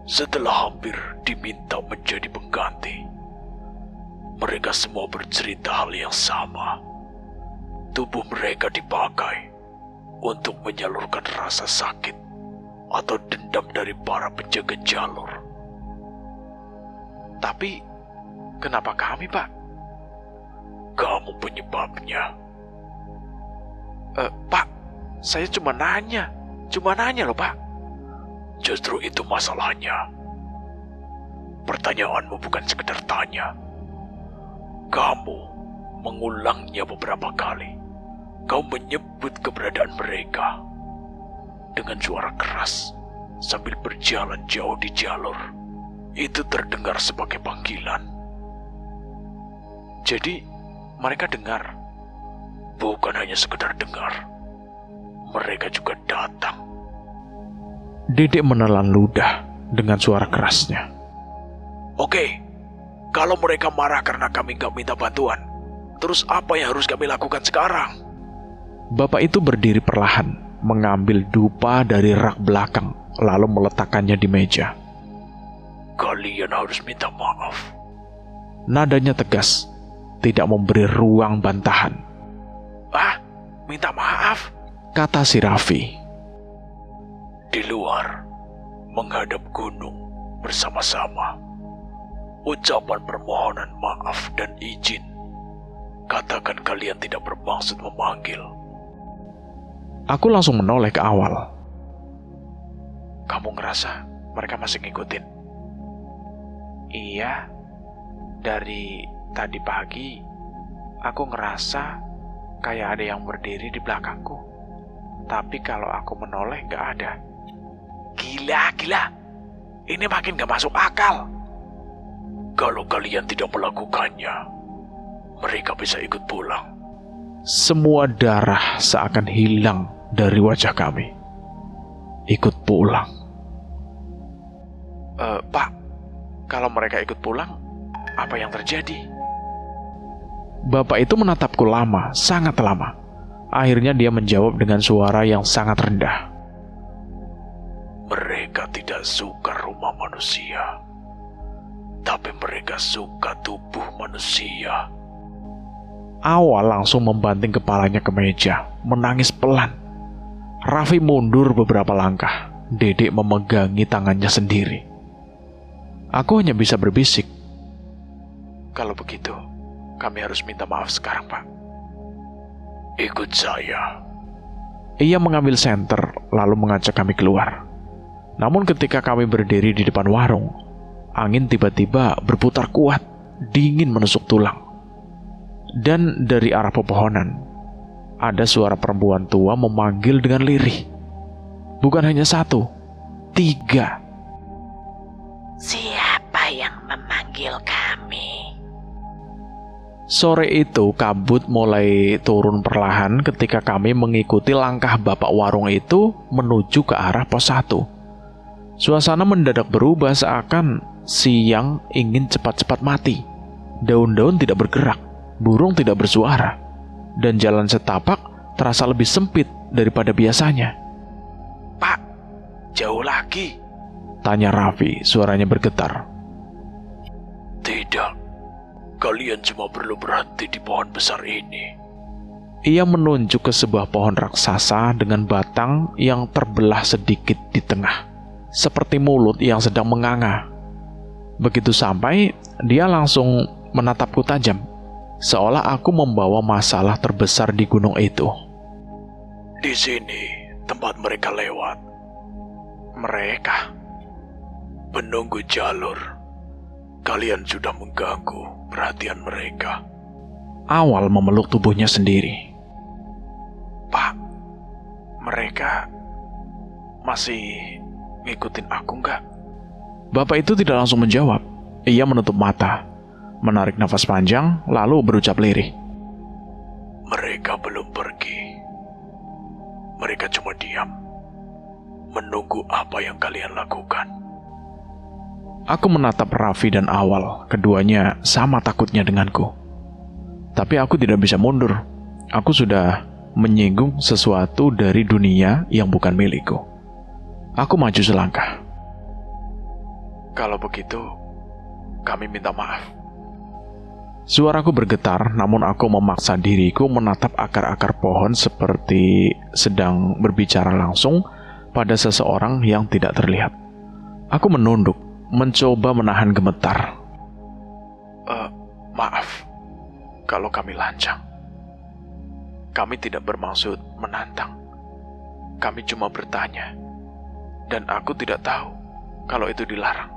setelah hampir diminta menjadi pengganti. Mereka semua bercerita hal yang sama. Tubuh mereka dipakai untuk menyalurkan rasa sakit atau dendam dari para penjaga jalur. Tapi, kenapa kami, Pak? Kamu penyebabnya. Pak, saya cuma nanya loh, Pak. Justru itu masalahnya. Pertanyaanmu bukan sekedar tanya. Kamu mengulangnya beberapa kali. Kau menyebut keberadaan mereka. dengan suara keras sambil berjalan jauh di jalur. Itu terdengar sebagai panggilan. Jadi, mereka dengar? Bukan hanya sekedar dengar, mereka juga datang. Dedek menelan ludah dengan suara kerasnya. Oke, kalau mereka marah karena kami gak minta bantuan, terus apa yang harus kami lakukan sekarang? Bapak itu berdiri perlahan, mengambil dupa dari rak belakang, lalu meletakkannya di meja. Kalian harus minta maaf. Nadanya tegas, tidak memberi ruang bantahan. Ah, minta maaf? Kata si Raffi. Di luar, menghadap gunung bersama-sama. Ucapan permohonan maaf dan izin. Katakan kalian tidak bermaksud memanggil. Aku langsung menoleh ke Awal. Kamu ngerasa mereka masih ngikutin? Iya, dari tadi pagi aku ngerasa kayak ada yang berdiri di belakangku. Tapi kalau aku menoleh gak ada. Gila. Ini makin gak masuk akal. Kalau kalian tidak melakukannya, mereka bisa ikut pulang. Semua darah seakan hilang dari wajah kami. Ikut pulang. Pak, kalau mereka ikut pulang, apa yang terjadi? Bapak itu menatapku lama, sangat lama. Akhirnya dia menjawab dengan suara yang sangat rendah. Mereka tidak suka rumah manusia, tapi mereka suka tubuh manusia. Awal langsung membanting kepalanya ke meja, menangis pelan. Raffi mundur beberapa langkah, Dedek memegangi tangannya sendiri. Aku hanya bisa berbisik. Kalau begitu, kami harus minta maaf sekarang, Pak. Ikut saya. Ia mengambil senter, lalu mengajak kami keluar. Namun ketika kami berdiri di depan warung, angin tiba-tiba berputar kuat, dingin menusuk tulang. Dan dari arah pepohonan, ada suara perempuan tua memanggil dengan lirih. Bukan hanya satu, 3. Siapa yang memanggil kami? Sore itu kabut mulai turun perlahan ketika kami mengikuti langkah bapak warung itu menuju ke arah pos 1. Suasana mendadak berubah seakan siang ingin cepat-cepat mati. Daun-daun tidak bergerak, burung tidak bersuara, dan jalan setapak terasa lebih sempit daripada biasanya. Pak, jauh lagi? Tanya Raffi, suaranya bergetar. Tidak, kalian cuma perlu berhenti di pohon besar ini. Ia menunjuk ke sebuah pohon raksasa dengan batang yang terbelah sedikit di tengah, seperti mulut yang sedang menganga. Begitu sampai, dia langsung menatapku tajam, seolah aku membawa masalah terbesar di gunung itu. Di sini, tempat mereka lewat. Mereka? Penunggu jalur. Kalian sudah mengganggu perhatian mereka. Awal memeluk tubuhnya sendiri. Pak, mereka masih ngikutin aku nggak? Bapak itu tidak langsung menjawab. Ia menutup mata, menarik nafas panjang, lalu berucap lirih. Mereka belum pergi. Mereka cuma diam, menunggu apa yang kalian lakukan. Aku menatap Raffi dan Awal, keduanya sama takutnya denganku. Tapi aku tidak bisa mundur. Aku sudah menyinggung sesuatu dari dunia yang bukan milikku. Aku maju selangkah. Kalau begitu, kami minta maaf. Suaraku bergetar, namun aku memaksa diriku menatap akar-akar pohon seperti sedang berbicara langsung pada seseorang yang tidak terlihat. Aku menunduk, mencoba menahan gemetar. Maaf, kalau kami lancang. Kami tidak bermaksud menantang. Kami cuma bertanya. Dan aku tidak tahu kalau itu dilarang.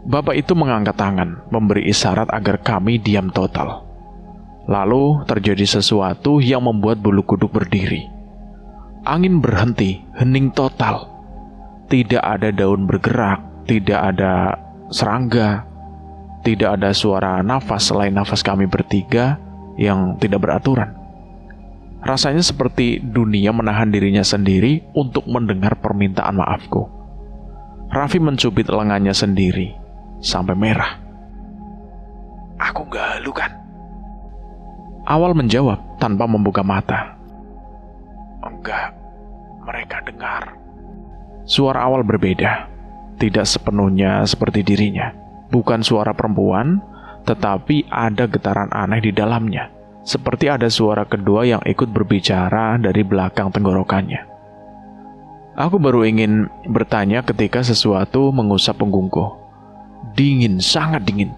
Bapak itu mengangkat tangan, memberi isyarat agar kami diam total. Lalu terjadi sesuatu yang membuat bulu kuduk berdiri. Angin berhenti, hening total. Tidak ada daun bergerak, tidak ada serangga, tidak ada suara nafas selain nafas kami bertiga yang tidak beraturan. Rasanya seperti dunia menahan dirinya sendiri untuk mendengar permintaan maafku. Raffi mencubit lengannya sendiri sampai merah. Aku nggak halu kan? Awal menjawab tanpa membuka mata. Enggak, mereka dengar. Suara Awal berbeda, tidak sepenuhnya seperti dirinya. Bukan suara perempuan, tetapi ada getaran aneh di dalamnya. Seperti ada suara kedua yang ikut berbicara dari belakang tenggorokannya. Aku baru ingin bertanya ketika sesuatu mengusap punggungku. Dingin, sangat dingin.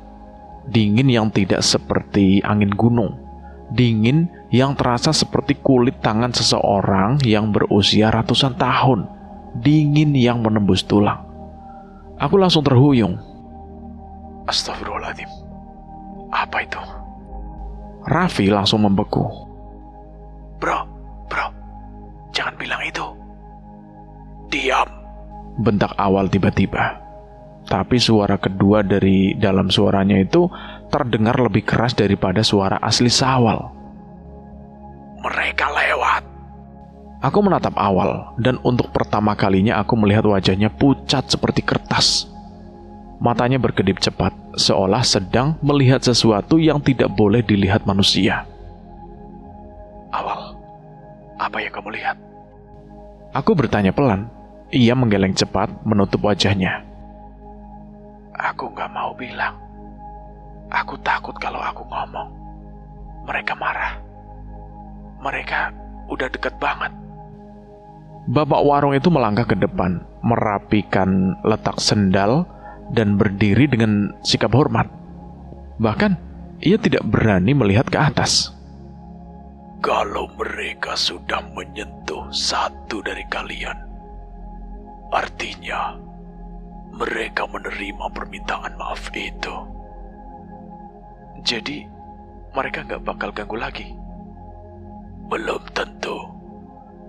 Dingin yang tidak seperti angin gunung. Dingin yang terasa seperti kulit tangan seseorang yang berusia ratusan tahun. Dingin yang menembus tulang. Aku langsung terhuyung. Astagfirullahaladzim. Apa itu? Raffi langsung membeku. Bro, jangan bilang itu. Diam. Bentak Awal tiba-tiba. Tapi suara kedua dari dalam suaranya itu terdengar lebih keras daripada suara asli Sawal. Mereka lewat. Aku menatap Awal, dan untuk pertama kalinya aku melihat wajahnya pucat seperti kertas. Matanya berkedip cepat, seolah sedang melihat sesuatu yang tidak boleh dilihat manusia. Awal, apa yang kamu lihat? Aku bertanya pelan. Ia menggeleng cepat, menutup wajahnya. Aku nggak mau bilang. Aku takut kalau aku ngomong. Mereka marah. Mereka udah dekat banget. Bapak warung itu melangkah ke depan, merapikan letak sendal, dan berdiri dengan sikap hormat. Bahkan, ia tidak berani melihat ke atas. Kalau mereka sudah menyentuh satu dari kalian, artinya mereka menerima permintaan maaf itu. Jadi, mereka nggak bakal ganggu lagi? Belum tentu.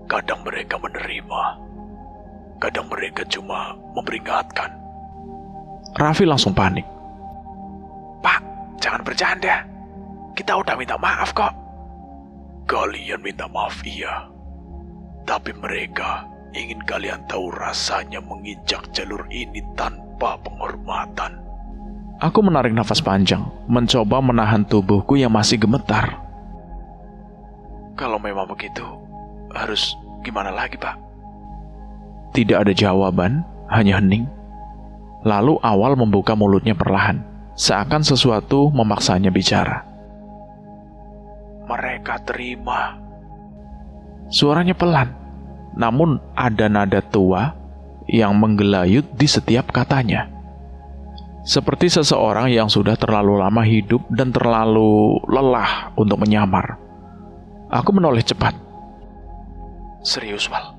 Kadang mereka menerima, kadang mereka cuma memperingatkan. Raffi langsung panik. Pak, jangan bercanda. Kita udah minta maaf kok. Kalian minta maaf iya, tapi mereka ingin kalian tahu rasanya menginjak jalur ini tanpa penghormatan. Aku menarik nafas panjang, mencoba menahan tubuhku yang masih gemetar. Kalau memang begitu, harus gimana lagi, Pak? Tidak ada jawaban, hanya hening. Lalu Awal membuka mulutnya perlahan, seakan sesuatu memaksanya bicara. Mereka terima. Suaranya pelan, namun ada nada tua yang menggelayut di setiap katanya. Seperti seseorang yang sudah terlalu lama hidup dan terlalu lelah untuk menyamar. Aku menoleh cepat. Serius, Wal?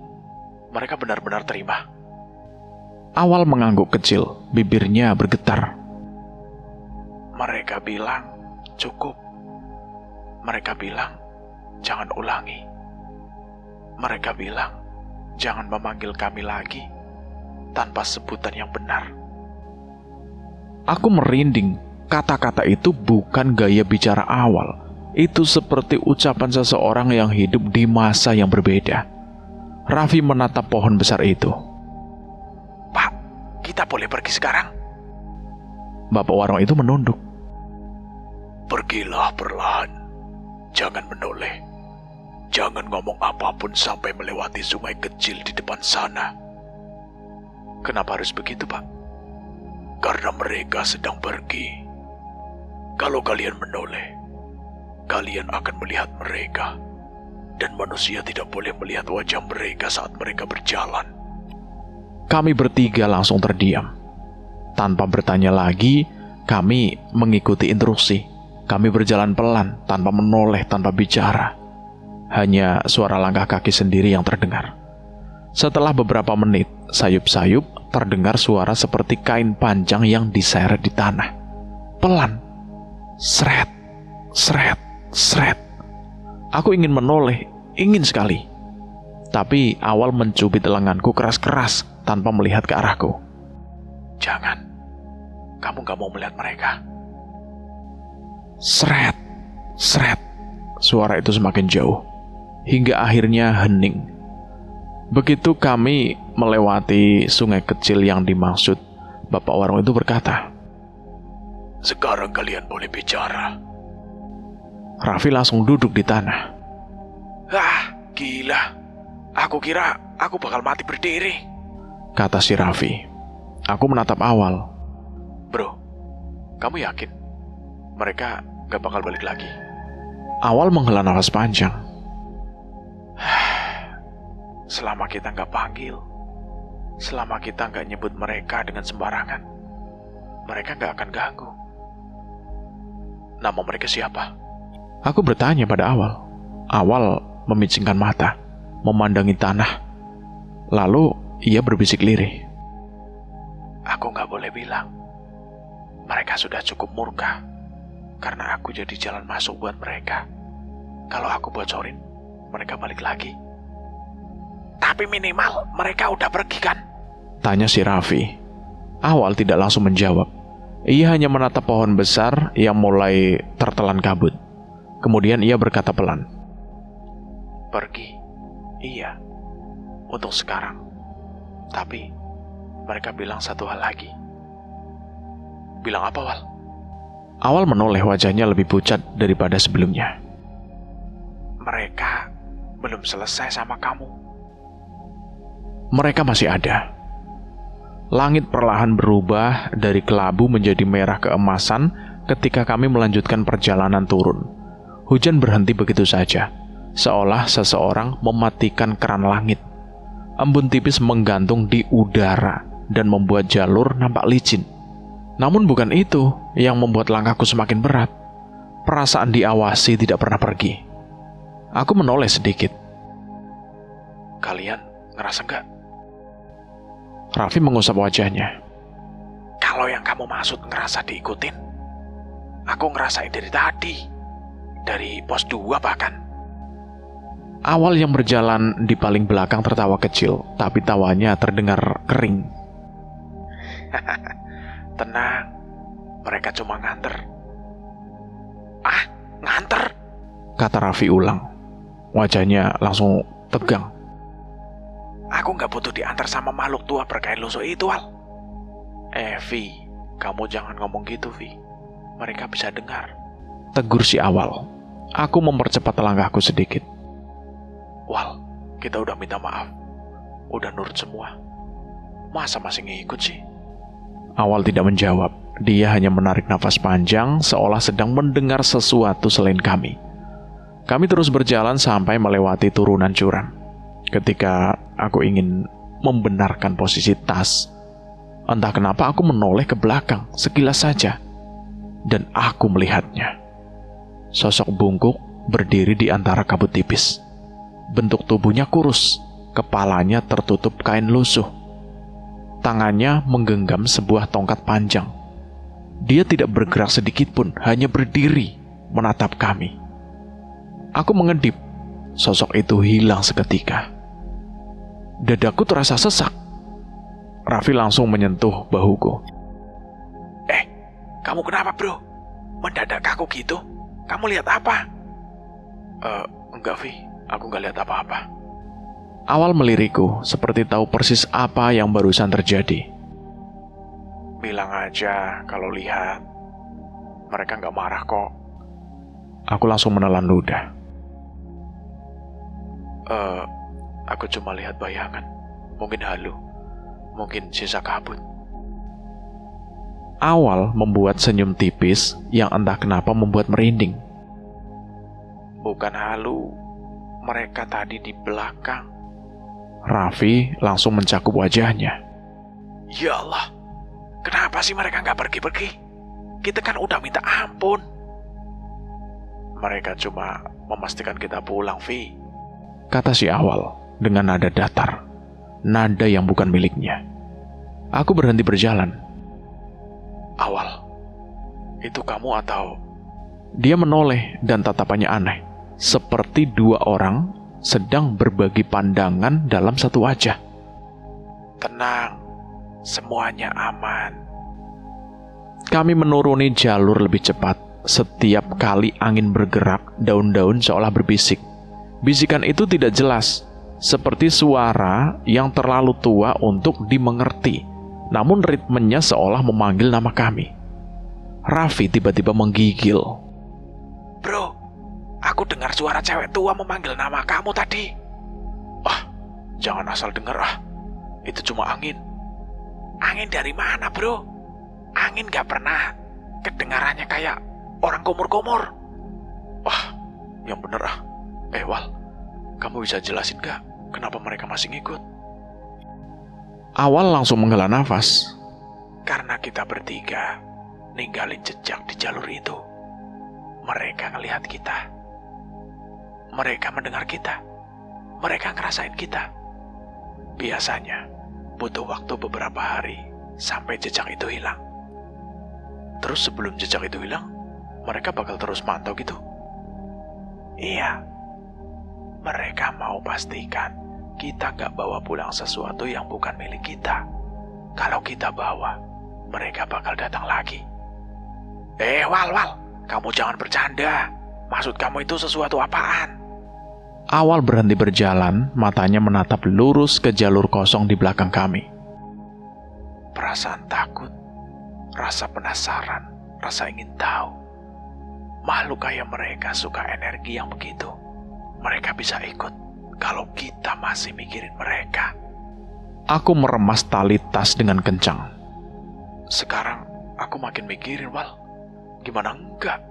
Mereka benar-benar terima? Awal mengangguk kecil, bibirnya bergetar. Mereka bilang, cukup. Mereka bilang, jangan ulangi. Mereka bilang, jangan memanggil kami lagi tanpa sebutan yang benar. Aku merinding. Kata-kata itu bukan gaya bicara Awal. Itu seperti ucapan seseorang yang hidup di masa yang berbeda. Raffi menatap pohon besar itu. Pak, kita boleh pergi sekarang? Bapak warung itu menunduk. Pergilah perlahan. Jangan menoleh. Jangan ngomong apapun sampai melewati sungai kecil di depan sana. Kenapa harus begitu, Pak? Karena mereka sedang pergi. Kalau kalian menoleh, kalian akan melihat mereka. Dan manusia tidak boleh melihat wajah mereka saat mereka berjalan. Kami bertiga langsung terdiam. Tanpa bertanya lagi, kami mengikuti instruksi. Kami berjalan pelan, tanpa menoleh, tanpa bicara. Hanya suara langkah kaki sendiri yang terdengar. Setelah beberapa menit, sayup-sayup terdengar suara seperti kain panjang yang diseret di tanah. Pelan. Sret, sret, sret. Aku ingin menoleh, ingin sekali. Tapi Awal mencubit lenganku keras-keras tanpa melihat ke arahku. Jangan. Kamu gak mau melihat mereka. Sret, sret. Suara itu semakin jauh, hingga akhirnya hening. Begitu kami melewati sungai kecil yang dimaksud, bapak warung itu berkata, Sekarang kalian boleh bicara. Raffi langsung duduk di tanah. Gila. Aku kira aku bakal mati berdiri, kata si Raffi. Aku menatap Awal. Bro, kamu yakin mereka gak bakal balik lagi? Awal menghela nafas panjang. Selama kita gak panggil, selama kita gak nyebut mereka dengan sembarangan, mereka gak akan ganggu. Nama mereka siapa? Aku bertanya pada Awal. Awal memicingkan mata, memandangi tanah. Lalu ia berbisik lirih. Aku gak boleh bilang. Mereka sudah cukup murka karena aku jadi jalan masuk buat mereka. Kalau aku bocorin, mereka balik lagi. Tapi minimal mereka udah pergi kan? Tanya si Raffi. Awal tidak langsung menjawab. Ia hanya menatap pohon besar yang mulai tertelan kabut. Kemudian ia berkata pelan. Pergi, iya, untuk sekarang. Tapi mereka bilang satu hal lagi. Bilang apa, Wal? Awal menoleh, wajahnya lebih pucat daripada sebelumnya. Mereka belum selesai sama kamu. Mereka masih ada. Langit perlahan berubah dari kelabu menjadi merah keemasan ketika kami melanjutkan perjalanan turun. Hujan berhenti begitu saja, seolah seseorang mematikan keran langit. Embun tipis menggantung di udara dan membuat jalur nampak licin. Namun bukan itu yang membuat langkahku semakin berat. Perasaan diawasi tidak pernah pergi. Aku menoleh sedikit. Kalian ngerasa nggak? Raffi mengusap wajahnya. Kalau yang kamu maksud ngerasa diikutin, aku ngerasain dari tadi. Dari pos 2 bahkan. Awal yang berjalan di paling belakang tertawa kecil, tapi tawanya terdengar kering. Tenang, mereka cuma nganter. Nganter? Kata Raffi ulang. Wajahnya langsung tegang. Aku nggak butuh diantar sama makhluk tua berkain lusuh itu, Al. Vi, kamu jangan ngomong gitu, Vi. Mereka bisa dengar. Tegur si Awal. Aku mempercepat langkahku sedikit. Wal, kita udah minta maaf. Udah nurut semua. Masa masih ngikut sih? Awal tidak menjawab. Dia hanya menarik nafas panjang seolah sedang mendengar sesuatu selain kami. Kami terus berjalan sampai melewati turunan curam. Ketika aku ingin membenarkan posisi tas, entah kenapa aku menoleh ke belakang sekilas saja. Dan aku melihatnya. Sosok bungkuk berdiri di antara kabut tipis. Bentuk tubuhnya kurus, kepalanya tertutup kain lusuh. Tangannya menggenggam sebuah tongkat panjang. Dia tidak bergerak sedikit pun, hanya berdiri menatap kami. Aku mengedip. Sosok itu hilang seketika. Dadaku terasa sesak. Raffi langsung menyentuh bahuku. Kamu kenapa, bro? Mendadak kaku gitu? Kamu lihat apa? Enggak, Vi. Aku nggak lihat apa-apa. Awal meliriku, seperti tahu persis apa yang barusan terjadi. Bilang aja kalau lihat. Mereka nggak marah kok. Aku langsung menelan ludah. Aku cuma lihat bayangan. Mungkin halu. Mungkin sisa kabut. Awal membuat senyum tipis yang entah kenapa membuat merinding. Bukan halu. Mereka tadi di belakang. Raffi langsung mencakup wajahnya. Ya Allah, kenapa sih mereka nggak pergi-pergi? Kita kan udah minta ampun. Mereka cuma memastikan kita pulang, Vi. Kata si Awal dengan nada datar. Nada yang bukan miliknya. Aku berhenti berjalan. Awal, itu kamu atau... Dia menoleh dan tatapannya aneh. Seperti dua orang sedang berbagi pandangan dalam satu wajah. Tenang, semuanya aman. Kami menuruni jalur lebih cepat. Setiap kali angin bergerak, daun-daun seolah berbisik. Bisikan itu tidak jelas, seperti suara yang terlalu tua untuk dimengerti. Namun ritmenya seolah memanggil nama kami. Raffi tiba-tiba menggigil. Bro, aku dengar suara cewek tua memanggil nama kamu tadi. Ah, jangan asal dengar ah. Itu cuma angin. Angin dari mana, bro? Angin gak pernah kedengarannya kayak orang kumur-kumur. Wah, yang bener ah. Wal, kamu bisa jelasin gak kenapa mereka masih ngikut? Awal langsung menghela nafas. Karena kita bertiga ninggalin jejak di jalur itu. Mereka ngelihat kita. Mereka mendengar kita. Mereka ngerasain kita. Biasanya butuh waktu beberapa hari sampai jejak itu hilang. Terus sebelum jejak itu hilang, mereka bakal terus mantau gitu? Iya. Mereka mau pastikan kita gak bawa pulang sesuatu yang bukan milik kita. Kalau kita bawa, mereka bakal datang lagi. Wal, kamu jangan bercanda. Maksud kamu itu sesuatu apaan? Awal berhenti berjalan, matanya menatap lurus ke jalur kosong di belakang kami. Perasaan takut, rasa penasaran, rasa ingin tahu. Makhluk kayak mereka suka energi yang begitu. Mereka bisa ikut kalau kita masih mikirin mereka. Aku meremas tali tas dengan kencang. Sekarang aku makin mikirin, Wal. Gimana enggak?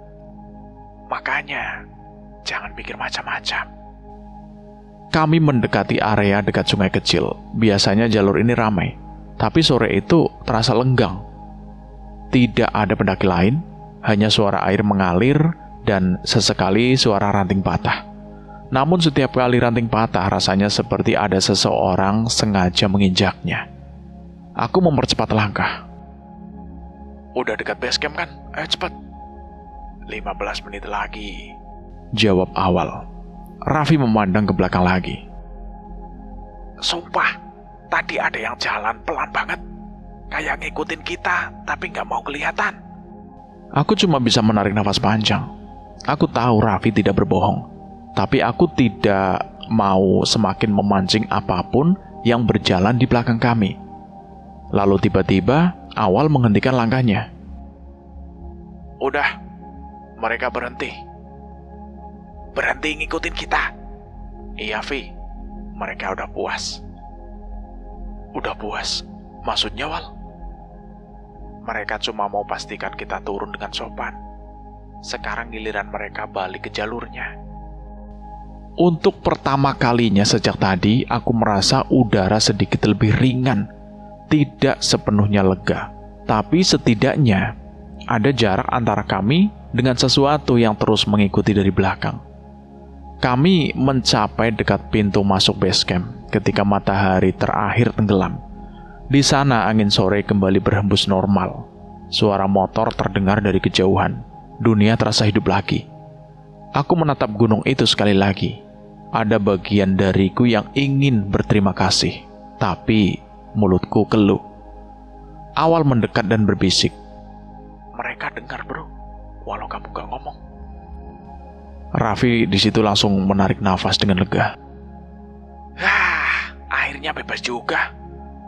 Makanya, jangan pikir macam-macam. Kami mendekati area dekat sungai kecil. Biasanya jalur ini ramai, tapi sore itu terasa lenggang. Tidak ada pendaki lain, hanya suara air mengalir dan sesekali suara ranting patah. Namun setiap kali ranting patah rasanya seperti ada seseorang sengaja menginjaknya. Aku mempercepat langkah. Udah dekat base camp kan? Ayo cepat. 15 menit lagi, jawab Awal. Raffi memandang ke belakang lagi. Sumpah, tadi ada yang jalan pelan banget. Kayak ngikutin kita, tapi nggak mau kelihatan. Aku cuma bisa menarik nafas panjang. Aku tahu Raffi tidak berbohong, tapi aku tidak mau semakin memancing apapun yang berjalan di belakang kami. Lalu tiba-tiba Awal menghentikan langkahnya. Udah, mereka berhenti. Berhenti ngikutin kita. Iya, Vi. Mereka udah puas. Udah puas? Maksudnya, Wal? Mereka cuma mau pastikan kita turun dengan sopan. Sekarang giliran mereka balik ke jalurnya. Untuk pertama kalinya sejak tadi, aku merasa udara sedikit lebih ringan. Tidak sepenuhnya lega, tapi setidaknya ada jarak antara kami dengan sesuatu yang terus mengikuti dari belakang. Kami mencapai dekat pintu masuk base camp ketika matahari terakhir tenggelam. Di sana angin sore kembali berhembus normal. Suara motor terdengar dari kejauhan. Dunia terasa hidup lagi. Aku menatap gunung itu sekali lagi. Ada bagian dariku yang ingin berterima kasih, tapi mulutku keluh. Awal mendekat dan berbisik. Mereka dengar, bro, walau kamu gak ngomong. Raffi di situ langsung menarik nafas dengan lega. Akhirnya bebas juga.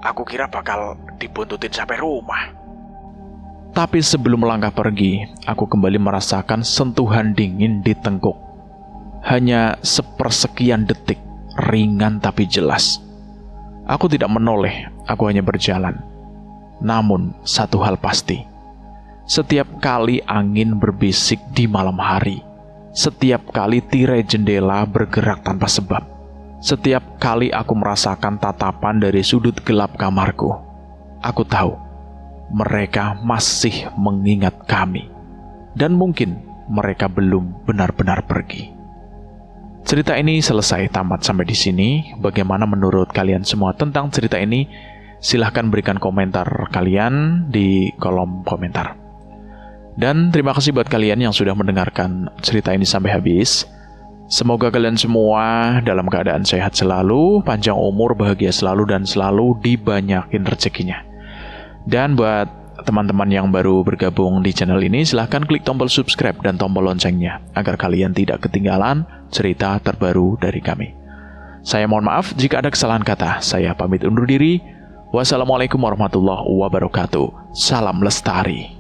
Aku kira bakal dibuntutin sampai rumah. Tapi sebelum melangkah pergi, aku kembali merasakan sentuhan dingin di tengkuk. Hanya sepersekian detik, ringan tapi jelas. Aku tidak menoleh, aku hanya berjalan. Namun, satu hal pasti. Setiap kali angin berbisik di malam hari, setiap kali tirai jendela bergerak tanpa sebab, setiap kali aku merasakan tatapan dari sudut gelap kamarku, aku tahu mereka masih mengingat kami. Dan mungkin mereka belum benar-benar pergi. Cerita ini selesai tamat sampai di sini. Bagaimana menurut kalian semua tentang cerita ini? Silahkan berikan komentar kalian di kolom komentar. Dan terima kasih buat kalian yang sudah mendengarkan cerita ini sampai habis. Semoga kalian semua dalam keadaan sehat selalu, panjang umur, bahagia selalu, dan selalu dibanyakin rezekinya. Dan buat teman-teman yang baru bergabung di channel ini, silahkan klik tombol subscribe dan tombol loncengnya, agar kalian tidak ketinggalan cerita terbaru dari kami. Saya mohon maaf jika ada kesalahan kata. Saya pamit undur diri. Wassalamualaikum warahmatullahi wabarakatuh. Salam lestari.